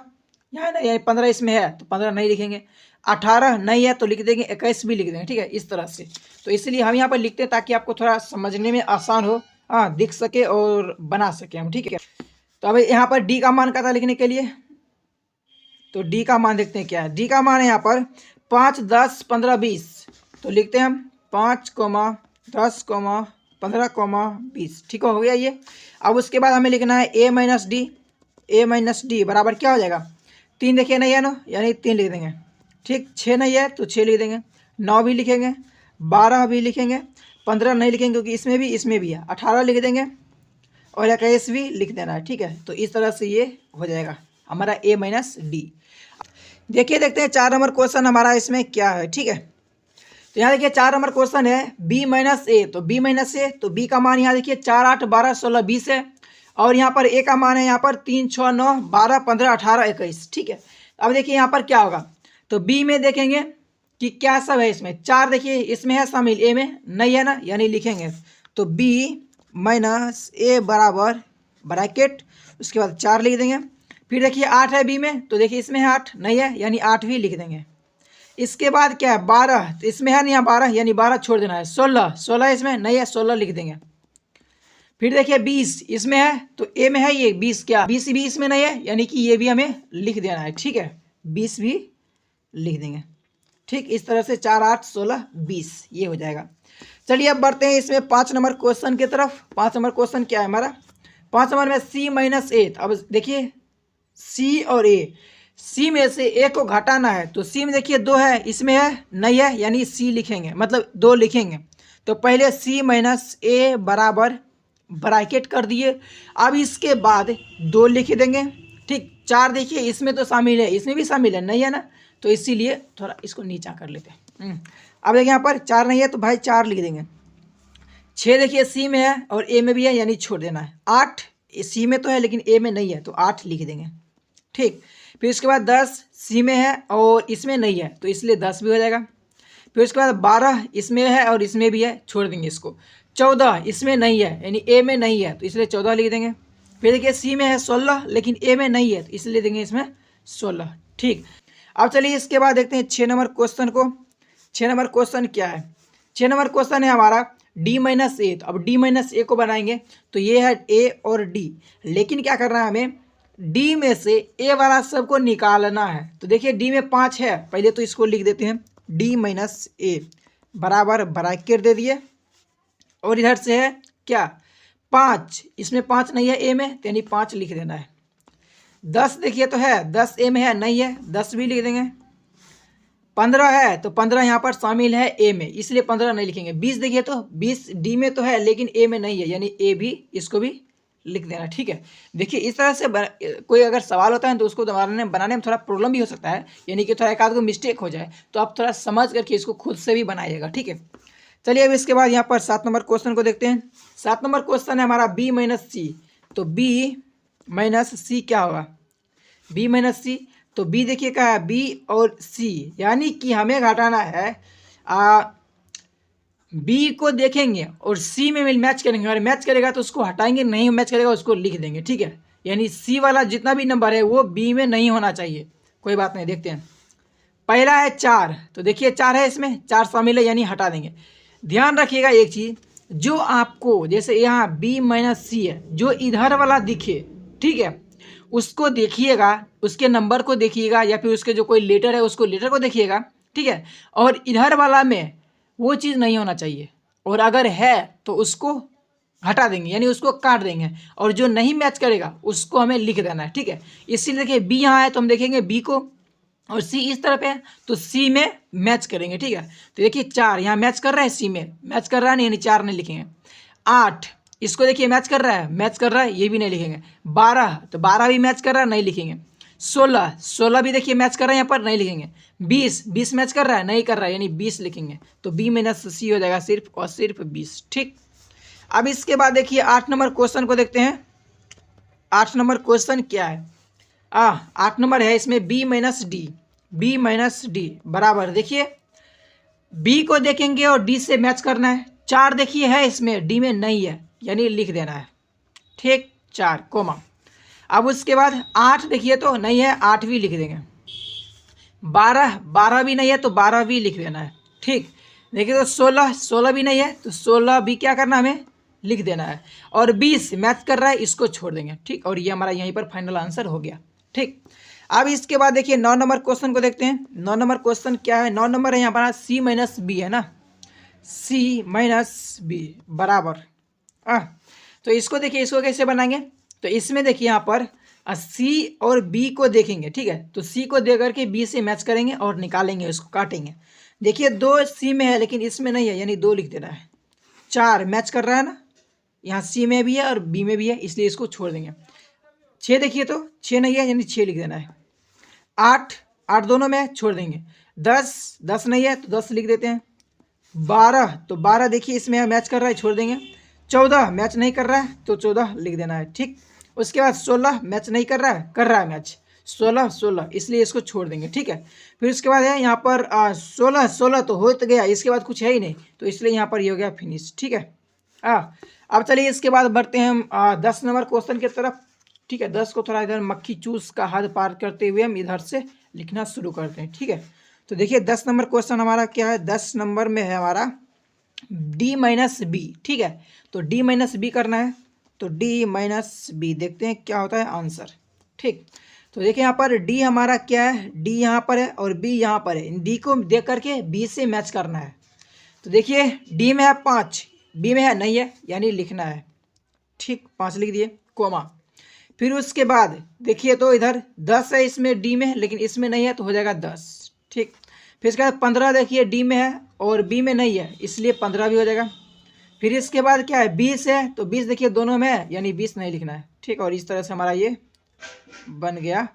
यहाँ नहीं है, 15 इसमें है तो 15 नहीं लिखेंगे, 18 नहीं है तो लिख देंगे, 21 भी लिख देंगे। ठीक है, इस तरह से। तो इसलिए हम यहाँ पर लिखते हैं ताकि आपको थोड़ा समझने में आसान हो, हाँ, दिख सके और बना सके हम। ठीक है, तो अब यहाँ पर डी का मान क्या था लिखने के लिए, तो डी का मान देखते हैं क्या है। डी का मान है यहाँ पर 5, 10, 15, 20। तो लिखते हैं हम 5, 10, 15, 20। ठीक हो गया ये। अब उसके बाद हमें लिखना है ए माइनस डी बराबर क्या हो जाएगा, 3 देखिए नहीं है ना, यानी 3 लिख देंगे। ठीक, 6 नहीं है तो 6 लिख देंगे, 9 भी लिखेंगे, 12 भी लिखेंगे, 15 नहीं लिखेंगे क्योंकि इसमें भी है, 18 लिख देंगे और 21 भी लिख देना है। ठीक है, तो इस तरह से ये हो जाएगा हमारा ए माइनस डी। देखिए देखते हैं 4 नंबर क्वेश्चन हमारा इसमें क्या है। ठीक है, तो यहाँ देखिए 4 नंबर क्वेश्चन है बी माइनस ए, तो बी माइनस ए, तो बी का मान यहाँ देखिए 4, 8, 12, 16, 20 है, और यहाँ पर ए का मान है यहाँ पर 3, 6, 9, 12, 15, 18, 21। ठीक है, अब देखिए यहाँ पर क्या होगा, तो बी में देखेंगे कि क्या सब है इसमें, 4 देखिए इसमें है शामिल, ए में नहीं है ना, यानी लिखेंगे तो बी माइनस ए बराबर ब्रैकेट, उसके बाद 4 लिख देंगे। फिर देखिए 8 है बी में, तो देखिए इसमें है 8 नहीं है, यानी 8 भी लिख देंगे। इसके बाद क्या है 12, तो इसमें है नहीं, यहाँ 12 यानी 12 छोड़ देना है। 16 इसमें नहीं है, 16 लिख देंगे। फिर देखिए 20 इसमें है, तो ए में है ये 20, क्या 20 भी इसमें नहीं है, यानी कि ये भी हमें लिख देना है। ठीक है, 20 भी लिख देंगे। ठीक, इस तरह से 4, 8, 16, 20 ये हो जाएगा। चलिए अब बढ़ते हैं इसमें 5 नंबर क्वेश्चन की तरफ। 5 नंबर क्वेश्चन क्या है हमारा, 5 नंबर में सी माइनस ए। अब देखिए सी और ए, सी में से ए को घटाना है, तो सी में देखिए 2 है, इसमें है नहीं है, यानी सी लिखेंगे, मतलब 2 लिखेंगे। तो पहले सी माइनस ए बराबर ब्रैकेट कर दिए, अब इसके बाद 2 लिख देंगे। ठीक, 4 देखिए इसमें तो शामिल है, इसमें भी शामिल है, नहीं है ना, तो इसीलिए थोड़ा इसको नीचा कर लेते हैं। अब देखिए यहाँ पर 4 नहीं है तो भाई 4 लिख देंगे। 6 देखिए सी में है और ए में भी है, यानी छोड़ देना है। 8 सी में तो है लेकिन ए में नहीं है, तो 8 लिख देंगे। ठीक, फिर उसके बाद 10 सी में है और इसमें नहीं है, तो इसलिए 10 भी हो जाएगा। फिर उसके बाद 12 इसमें है और इसमें भी है, छोड़ देंगे इसको। 14 इसमें नहीं है, यानी ए में नहीं है, तो इसलिए 14 लिख देंगे। फिर देखिए सी में है 16 लेकिन ए में नहीं है, तो इसलिए देंगे इसमें 16। ठीक, अब चलिए इसके बाद देखते हैं 6 नंबर क्वेश्चन को। 6 नंबर क्वेश्चन क्या है, 6 नंबर क्वेश्चन है हमारा डी माइनस ए। तो अब डी माइनस ए को बनाएंगे, तो ये है ए और डी, लेकिन क्या करना है हमें, डी में से ए वाला सबको निकालना है। तो देखिए डी में 5 है, पहले तो इसको लिख देते हैं, डी माइनस ए बराबर ब्रैकेट दे दिए, और इधर से है क्या 5, इसमें 5 नहीं है ए में, यानी 5 लिख देना है। 10 देखिए तो है, 10 ए में है नहीं है, 10 भी लिख देंगे। 15 है तो 15 यहाँ पर शामिल है ए में, इसलिए 15 नहीं लिखेंगे। 20 देखिए तो 20 डी में तो है लेकिन ए में नहीं है, यानी ए भी, इसको भी लिख देना। ठीक है, देखिए इस तरह से कोई अगर सवाल होता है तो उसको बनाने में थोड़ा प्रॉब्लम भी हो सकता है, यानी कि थोड़ा एक आध को मिस्टेक हो जाए, तो आप थोड़ा समझ करके इसको खुद से भी बनाइएगा। ठीक है, चलिए अब इसके बाद यहाँ पर 7 नंबर क्वेश्चन को देखते हैं। 7 नंबर क्वेश्चन है हमारा बी माइनस सी। तो बी माइनस सी क्या होगा, बी माइनस सी, तो बी देखिए क्या है बी और सी, यानी कि हमें घटाना है बी को देखेंगे और सी में मैच करेंगे, अगर मैच करेगा तो उसको हटाएंगे, नहीं मैच करेगा उसको लिख देंगे। ठीक है, यानी सी वाला जितना भी नंबर है वो बी में नहीं होना चाहिए, कोई बात नहीं। देखते हैं, पहला है 4, तो देखिए 4 है, इसमें 4 शामिल है, यानी हटा देंगे। ध्यान रखिएगा एक चीज़, जो आपको जैसे यहाँ बी माइनस सी है, जो इधर वाला दिखे, ठीक है, उसको देखिएगा, उसके नंबर को देखिएगा, या फिर उसके जो कोई लेटर है उसको लेटर को देखिएगा। ठीक है, और इधर वाला में वो चीज़ नहीं होना चाहिए, और अगर है तो उसको हटा देंगे, यानी उसको काट देंगे, और जो नहीं मैच करेगा उसको हमें लिख देना है। ठीक है, इसीलिए देखिए बी यहाँ है तो हम देखेंगे बी को, और सी इस तरफ है तो सी में मैच करेंगे। ठीक है, तो देखिए 4 यहाँ मैच कर रहा है, सी में मैच कर रहा है, यानी 4 नहीं लिखेंगे। 8 इसको देखिए मैच कर रहा है, ये भी नहीं लिखेंगे। 12 तो 12 भी मैच कर रहा है, नहीं लिखेंगे। 16 भी देखिए मैच कर रहा है, यहाँ पर नहीं लिखेंगे। 20 मैच कर रहा है, नहीं कर रहा है, यानी 20 लिखेंगे। तो बी माइनस सी हो जाएगा सिर्फ और सिर्फ 20। ठीक, अब इसके बाद देखिए 8 नंबर क्वेश्चन को देखते हैं। 8 नंबर क्वेश्चन क्या है, 8 नंबर है इसमें B minus D. B minus D बराबर, देखिए बी को देखेंगे और डी से मैच करना है। 4 देखिए है इसमें, डी में नहीं है, यानी लिख देना है। ठीक, 4 कोमा। अब उसके बाद 8 देखिए तो नहीं है, 8 भी लिख देंगे। 12 भी नहीं है तो 12 भी लिख देना है। ठीक, देखिए तो 16 भी नहीं है तो 16 भी क्या करना हमें लिख देना है। और 20 मैच कर रहा है, इसको छोड़ देंगे। ठीक, और ये हमारा यहीं पर फाइनल आंसर हो गया। ठीक, अब इसके बाद देखिए 9 नंबर क्वेश्चन को देखते हैं। 9 नंबर क्वेश्चन क्या है, 9 नंबर है यहाँ हमारा सी माइनस बी है ना, सी माइनस बी बराबर तो इसको देखिए, इसको कैसे बनाएंगे, तो इसमें देखिए यहाँ पर सी और बी को देखेंगे। ठीक है, तो सी को दे करके बी से मैच करेंगे और निकालेंगे, इसको काटेंगे। देखिए 2 सी में है लेकिन इसमें नहीं है, यानी 2 लिख देना है। 4 मैच कर रहा है ना, यहाँ सी में भी है और बी में भी है, इसलिए इसको छोड़ देंगे। 6 देखिए तो 6 नहीं है, यानी 6 लिख देना है। 8 दोनों में छोड़ देंगे। 10 नहीं है तो 10 लिख देते हैं। 12 तो 12 देखिए इसमें मैच कर रहा है, छोड़ देंगे। 14 मैच नहीं कर रहा है तो 14 लिख देना है। ठीक, उसके बाद 16 मैच नहीं कर रहा है मैच, 16 इसलिए इसको छोड़ देंगे। ठीक है, फिर उसके बाद है यहाँ पर 16 तो हो तो गया, इसके बाद कुछ है ही नहीं, तो इसलिए यहाँ पर ये हो गया फिनिश। ठीक है, अब चलिए इसके बाद बढ़ते हैं हम 10 नंबर क्वेश्चन की तरफ। ठीक है, 10 को थोड़ा इधर मक्खी चूस का हद पार करते हुए हम इधर से लिखना शुरू करते हैं। ठीक है, तो देखिए 10 नंबर क्वेश्चन हमारा क्या है, 10 नंबर में है हमारा डी माइनस बी। ठीक है, तो डी माइनस बी करना है, तो डी माइनस बी देखते हैं क्या होता है आंसर। ठीक, तो देखिए यहाँ पर डी हमारा क्या है, डी यहाँ पर है और बी यहाँ पर है। डी को देख करके बी से मैच करना है। तो देखिए डी में है 5, बी में है नहीं है, यानी लिखना है। ठीक, 5 लिख दिए कोमा। फिर उसके बाद देखिए तो इधर 10 है इसमें डी में, लेकिन इसमें नहीं है तो हो जाएगा 10। ठीक, फिर इसके बाद 15 देखिए डी में है और बी में नहीं है, इसलिए 15 भी हो जाएगा। फिर इसके बाद क्या है 20 है, तो 20 देखिए दोनों में है, यानी 20 नहीं लिखना है। ठीक, और इस तरह से हमारा ये बन गया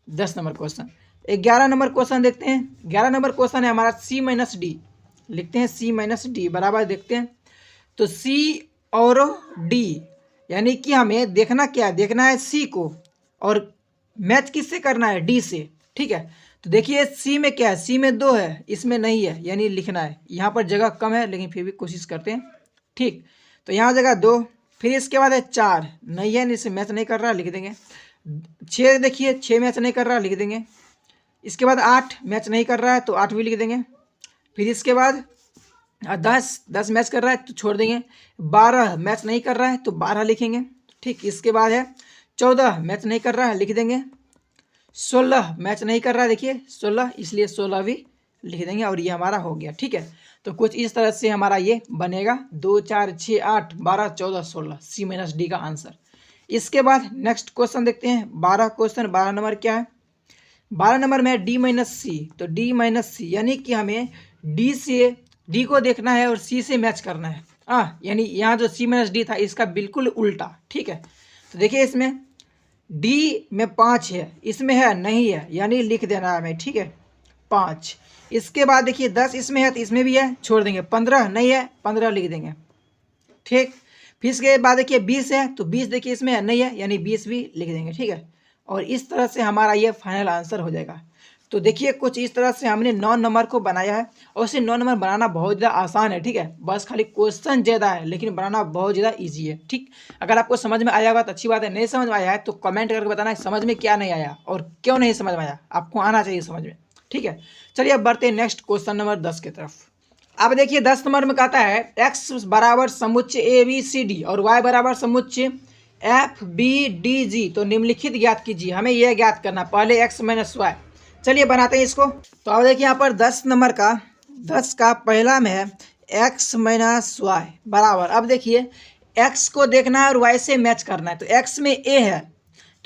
10 नंबर क्वेश्चन। 11 नंबर क्वेश्चन देखते हैं। 11 नंबर क्वेश्चन है हमारा सी माइनस डी, लिखते हैं सी माइनस डी बराबर, देखते हैं तो सी और डी, यानी कि हमें देखना क्या है, देखना है सी को और मैच किससे करना है, डी से। ठीक है, तो देखिए सी में क्या है, सी में 2 है, इसमें नहीं है, यानी लिखना है। यहाँ पर जगह कम है लेकिन फिर भी कोशिश करते हैं। ठीक, तो यहाँ जगह 2, फिर इसके बाद है 4 नहीं है, इससे मैच नहीं कर रहा, लिख देंगे। 6 देखिए 6 मैच नहीं कर रहा, लिख देंगे। इसके बाद 8 मैच नहीं कर रहा है तो 8 भी लिख देंगे। फिर इसके बाद 10 मैच कर रहा है तो छोड़ देंगे। 12 मैच नहीं कर रहा है तो 12 लिखेंगे। ठीक, इसके बाद है 14 मैच नहीं कर रहा है, लिख देंगे। 16 मैच नहीं कर रहा है, देखिए 16, इसलिए 16 भी लिख देंगे और ये हमारा हो गया। ठीक है, तो कुछ इस तरह से हमारा ये बनेगा 2 4 6 8 12 14 16, सी माइनस डी का आंसर। इसके बाद नेक्स्ट क्वेश्चन देखते हैं 12 क्वेश्चन। 12 नंबर क्या है, 12 नंबर में डी माइनस सी, तो डी माइनस सी यानी कि हमें डी से डी को देखना है और सी से मैच करना है। यानी यहाँ जो सी माइनस डी था इसका बिल्कुल उल्टा। ठीक है, तो देखिए इसमें डी में 5 है, इसमें है नहीं है, यानी लिख देना है हमें। ठीक है, 5। इसके बाद देखिए 10 इसमें है तो इसमें भी है, छोड़ देंगे। 15 नहीं है, 15 लिख देंगे। ठीक, फिर इसके बाद देखिए 20 है तो 20 देखिए इसमें है नहीं है, यानी 20 भी लिख देंगे। ठीक है, और इस तरह से हमारा ये फाइनल आंसर हो जाएगा। तो देखिए कुछ इस तरह से हमने 9 नंबर को बनाया है और इसे 9 नंबर बनाना बहुत ज़्यादा आसान है। ठीक है, बस खाली क्वेश्चन ज़्यादा है लेकिन बनाना बहुत ज़्यादा इजी है। ठीक, अगर आपको समझ में आया होगा तो अच्छी बात है, नहीं समझ में आया है तो कमेंट करके बताना समझ में क्या नहीं आया और क्यों नहीं समझ में आया, आपको आना चाहिए समझ में। ठीक है, चलिए अब बढ़ते हैं नेक्स्ट क्वेश्चन नंबर 10 की तरफ। अब देखिए 10 नंबर में कहता है x बराबर समुच्चय ए बी सी डी और y बराबर समुच्चय एफ बी डी जी, तो निम्नलिखित ज्ञात कीजिए। हमें यह ज्ञात करना, पहले x माइनस वाई। चलिए बनाते हैं इसको। तो अब देखिए यहाँ पर 10 नंबर का 10 का पहला में है x माइनस वाई बराबर। अब देखिए x को देखना है और y से मैच करना है, तो x में a है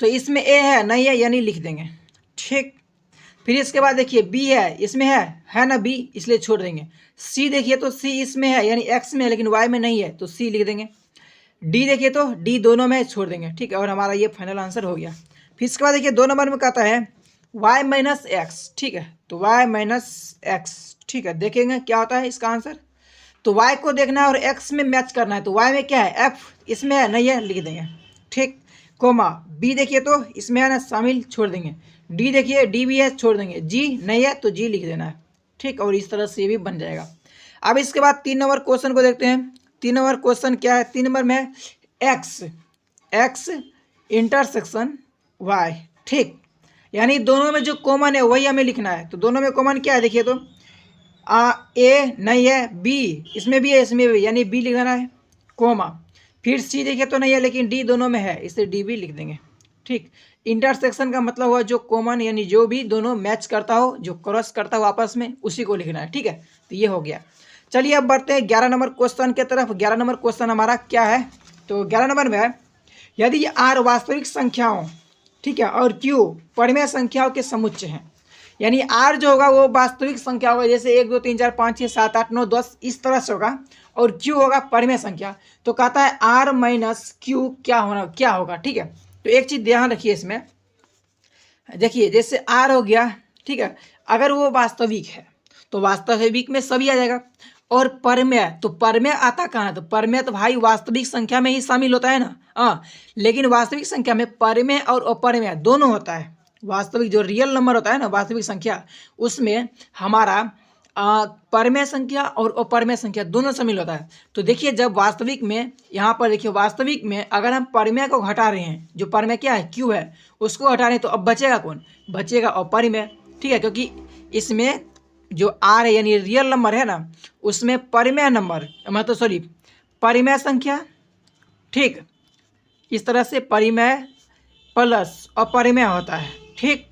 तो इसमें a है नहीं है, यानी लिख देंगे। ठीक, फिर इसके बाद देखिए b है, इसमें है ना b, इसलिए छोड़ देंगे। c देखिए तो c इसमें है, यानी x में है लेकिन y में नहीं है तो c लिख देंगे। d देखिए तो d दोनों में छोड़ देंगे। ठीक है, और हमारा ये फाइनल आंसर हो गया। फिर इसके बाद देखिए 2 नंबर में कहता है y माइनस एक्स। ठीक है, तो y माइनस एक्स। ठीक है, देखेंगे क्या होता है इसका आंसर। तो y को देखना है और x में मैच करना है, तो y में क्या है f, इसमें है नहीं है, लिख देंगे। ठीक, कोमा b देखिए तो इसमें है ना शामिल, छोड़ देंगे। डी देखिए डी भी है, छोड़ देंगे, जी नहीं है तो जी लिख देना है, ठीक। और इस तरह से ये भी बन जाएगा। अब इसके बाद 3 नंबर क्वेश्चन को देखते हैं। 3 नंबर क्वेश्चन क्या है? 3 नंबर में एक्स इंटरसेक्शन वाई, ठीक। यानी दोनों में जो कॉमन है वही हमें लिखना है। तो दोनों में कॉमन क्या है देखिए, तो ए नहीं है, बी इसमें भी है इसमें भी, यानी बी लिखना है, कोमा। फिर सी देखिए तो नहीं है, लेकिन डी दोनों में है, इसे डी भी लिख देंगे, ठीक। इंटरसेक्शन का मतलब हुआ जो कॉमन, यानी जो भी दोनों मैच करता हो, जो क्रॉस करता हो आपस में, उसी को लिखना है, ठीक है। तो ये हो गया। चलिए अब बढ़ते हैं 11 नंबर क्वेश्चन की तरफ। 11 नंबर क्वेश्चन हमारा क्या है? तो 11 नंबर में है, यदि आर वास्तविक संख्याओं, ठीक है, और क्यू परिमेय संख्याओं के समुच्चय हैं। यानी आर जो होगा वो वास्तविक संख्या होगा, जैसे 1 2 3 4 5 6 7 8 9 10 इस तरह से होगा, और क्यू होगा परिमेय संख्या। तो कहता है आर माइनस क्यू क्या होगा, ठीक है। तो एक चीज़ ध्यान रखिए इसमें, देखिए जैसे आर हो गया, ठीक है, अगर वो वास्तविक है तो वास्तविक में सभी आ जाएगा। और परमेय, तो परमेय आता कहाँ है? तो परमेय तो भाई वास्तविक संख्या में ही शामिल होता है ना, हाँ। लेकिन वास्तविक संख्या में परमेय और अपरमेय दोनों होता है। वास्तविक जो रियल नंबर होता है ना, वास्तविक संख्या, उसमें हमारा परमेय संख्या और अपरमेय संख्या दोनों शामिल होता है। तो देखिए जब वास्तविक में, यहाँ पर देखिए वास्तविक में अगर हम परमेय को घटा रहे हैं, जो परमेय क्या है, क्यू है, उसको हटा रहे हैं, तो अब बचेगा कौन? बचेगा अपरिमेय, ठीक है। क्योंकि इसमें जो आर है यानी रियल नंबर है ना, उसमें परिमेय नंबर मतलब सॉरी परिमेय संख्या, ठीक, इस तरह से परिमेय प्लस अपरिमेय होता है, ठीक।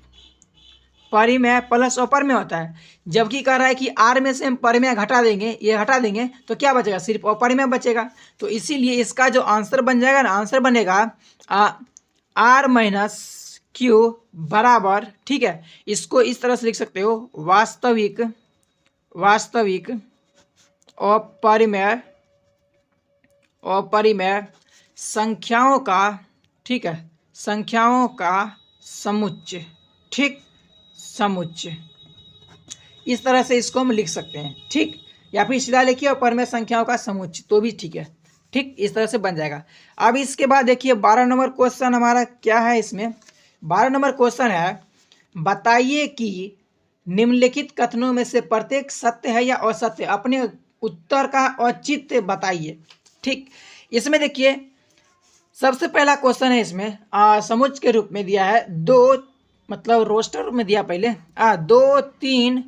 परिमेय प्लस अपरिमेय होता है। जबकि कह रहा है कि आर में से हम परिमेय घटा देंगे, ये हटा देंगे, तो क्या बचेगा? सिर्फ अपरिमेय बचेगा। तो इसीलिए इसका जो आंसर बन जाएगा ना, आंसर बनेगा आर माइनस क्यू बराबर, ठीक है। इसको इस तरह से लिख सकते हो, वास्तविक अपरिमेय संख्याओं का, ठीक है, संख्याओं का समुच्चय, ठीक, समुच्चय। इस तरह से इसको हम लिख सकते हैं, ठीक। या फिर सीधा लिखिए अपरिमेय संख्याओं का समुच्चय, तो भी ठीक है, ठीक। इस तरह से बन जाएगा। अब इसके बाद देखिए 12 नंबर क्वेश्चन हमारा क्या है? इसमें 12 नंबर क्वेश्चन है, बताइए कि निम्नलिखित कथनों में से प्रत्येक सत्य है या असत्य, अपने उत्तर का औचित्य बताइए, ठीक। इसमें देखिए सबसे पहला क्वेश्चन है, इसमें समुच्चय के रूप में दिया है, 2 मतलब रोस्टर रूप में दिया पहले 2 3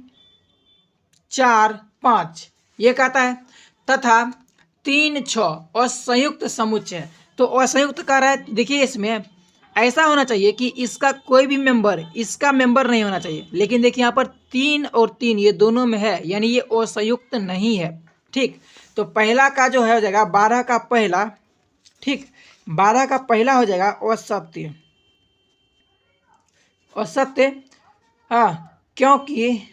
4 5, ये कहता है, तथा 3 6 और संयुक्त समुच्चय। तो असंयुक्त कह रहा है, देखिए इसमें ऐसा होना चाहिए कि इसका कोई भी मेंबर इसका मेंबर नहीं होना चाहिए, लेकिन देखिए यहाँ पर 3 और 3 ये दोनों में है, यानी ये असंयुक्त नहीं है, ठीक। तो पहला का जो है हो जाएगा 12 का पहला, ठीक, 12 का पहला हो जाएगा असत्य, असत्य, हाँ, क्योंकि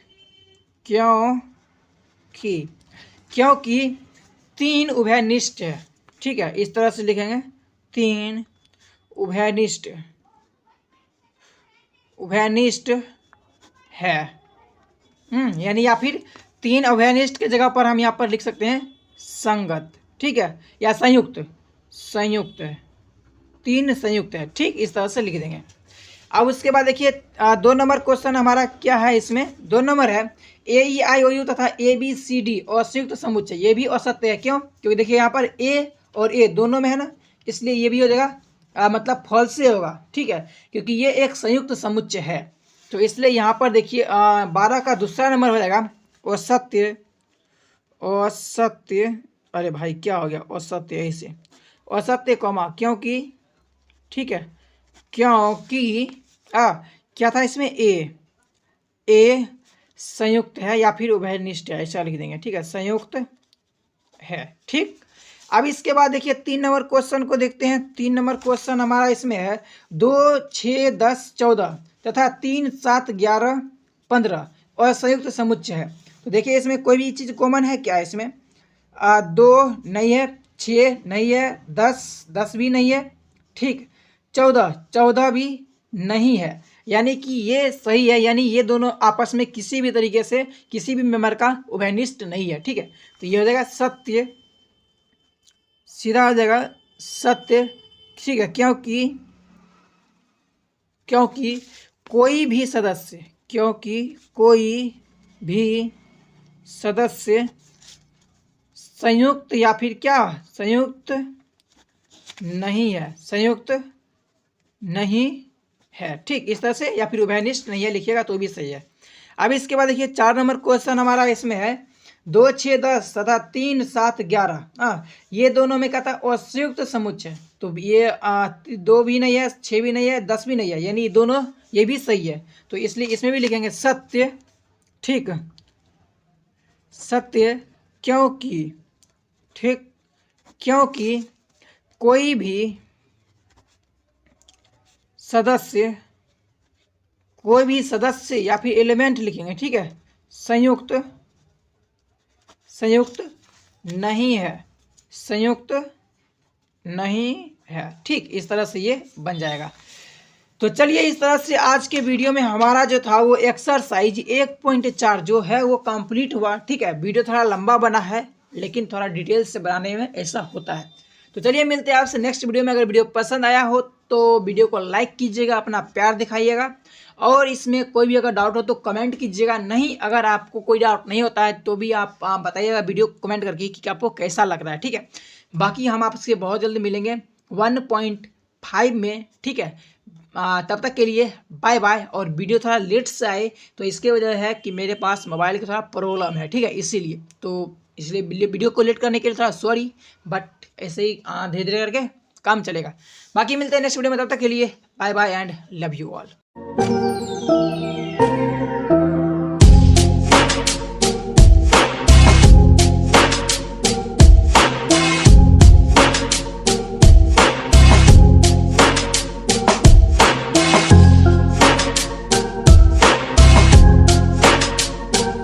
3 उभयनिष्ठ है, ठीक है। इस तरह से लिखेंगे, 3 उभयनिष्ठ है, यानी या फिर 3 उभयनिष्ठ के जगह पर हम यहाँ पर लिख सकते हैं संगत, ठीक है, या संयुक्त है, 3 संयुक्त है, ठीक। इस तरह से लिख देंगे। अब उसके बाद देखिए 2 नंबर क्वेश्चन हमारा क्या है? इसमें 2 नंबर है, ए ई आई ओ यू तथा ए बी सी डी असंयुक्त समुच्चय, ये भी असत्य है। क्यों? क्योंकि देखिए यहाँ पर ए और ए दोनों में है ना, इसलिए ये भी हो जाएगा मतलब फॉल्स से होगा, ठीक है, क्योंकि ये एक संयुक्त समुच्चय है। तो इसलिए यहाँ पर देखिए 12 का दूसरा नंबर हो जाएगा असत्य, अरे भाई क्या हो गया, असत्य, यही से असत्य कॉमा क्योंकि, ठीक है, क्योंकि क्या था इसमें, ए संयुक्त है या फिर उभयनिष्ठ है, ऐसा लिख देंगे, ठीक है, संयुक्त है, ठीक। अब इसके बाद देखिए 3 नंबर क्वेश्चन को देखते हैं। 3 नंबर क्वेश्चन हमारा इसमें है, 2 6 10 14 तथा 3 7 11 15 और संयुक्त समुच्चय है। तो देखिए इसमें कोई भी चीज़ कॉमन है क्या? इसमें 2 नहीं है, 6 नहीं है, 10 भी नहीं है, ठीक, 14 भी नहीं है, यानी कि ये सही है, यानी ये दोनों आपस में किसी भी तरीके से किसी भी मेंबर का उभयनिष्ठ नहीं है, ठीक है। तो ये हो जाएगा सत्य, सीधा हो जाएगा सत्य, ठीक है, क्योंकि कोई भी सदस्य, क्योंकि कोई भी सदस्य संयुक्त या फिर क्या, संयुक्त नहीं है, संयुक्त नहीं है। ठीक, इस तरह से, या फिर उभयनिष्ठ नहीं है लिखिएगा तो भी सही है। अब इसके बाद देखिए 4 नंबर क्वेश्चन हमारा इसमें है 2, 6, 10 तथा 3, 7, 11। ये दोनों में कहता है असंयुक्त समुच्चय। तो ये 2 भी नहीं है, 6 भी नहीं है, 10 भी नहीं है, यानी दोनों ये भी सही है। तो इसलिए इसमें भी लिखेंगे सत्य। ठीक, सत्य क्योंकि, ठीक, क्योंकि कोई भी सदस्य, कोई भी सदस्य या फिर एलिमेंट लिखेंगे, ठीक है, संयुक्त, संयुक्त नहीं है, संयुक्त नहीं है। ठीक, इस तरह से ये बन जाएगा। तो चलिए, इस तरह से आज के वीडियो में हमारा जो था वो एक्सरसाइज 1.4 जो है वो कंप्लीट हुआ। ठीक है, वीडियो थोड़ा लंबा बना है लेकिन थोड़ा डिटेल से बनाने में ऐसा होता है। तो चलिए, मिलते हैं आपसे नेक्स्ट वीडियो में। अगर वीडियो पसंद आया हो तो वीडियो को लाइक कीजिएगा, अपना प्यार दिखाइएगा, और इसमें कोई भी अगर डाउट हो तो कमेंट कीजिएगा। नहीं, अगर आपको कोई डाउट नहीं होता है तो भी आप बताइएगा वीडियो कमेंट करके कि आपको कैसा लग रहा है। ठीक है, बाकी हम आपसे बहुत जल्दी मिलेंगे 1.5 में। ठीक है, तब तक के लिए बाय बाय। और वीडियो थोड़ा लेट से आए तो इसके वजह है कि मेरे पास मोबाइल का थोड़ा प्रॉब्लम है। ठीक है, इसीलिए वीडियो को लेट करने के लिए थोड़ा सॉरी, बट ऐसे ही धीरे धीरे करके काम चलेगा। बाकी मिलते हैं नेक्स्ट वीडियो में, तब तक के लिए bye bye and love you all.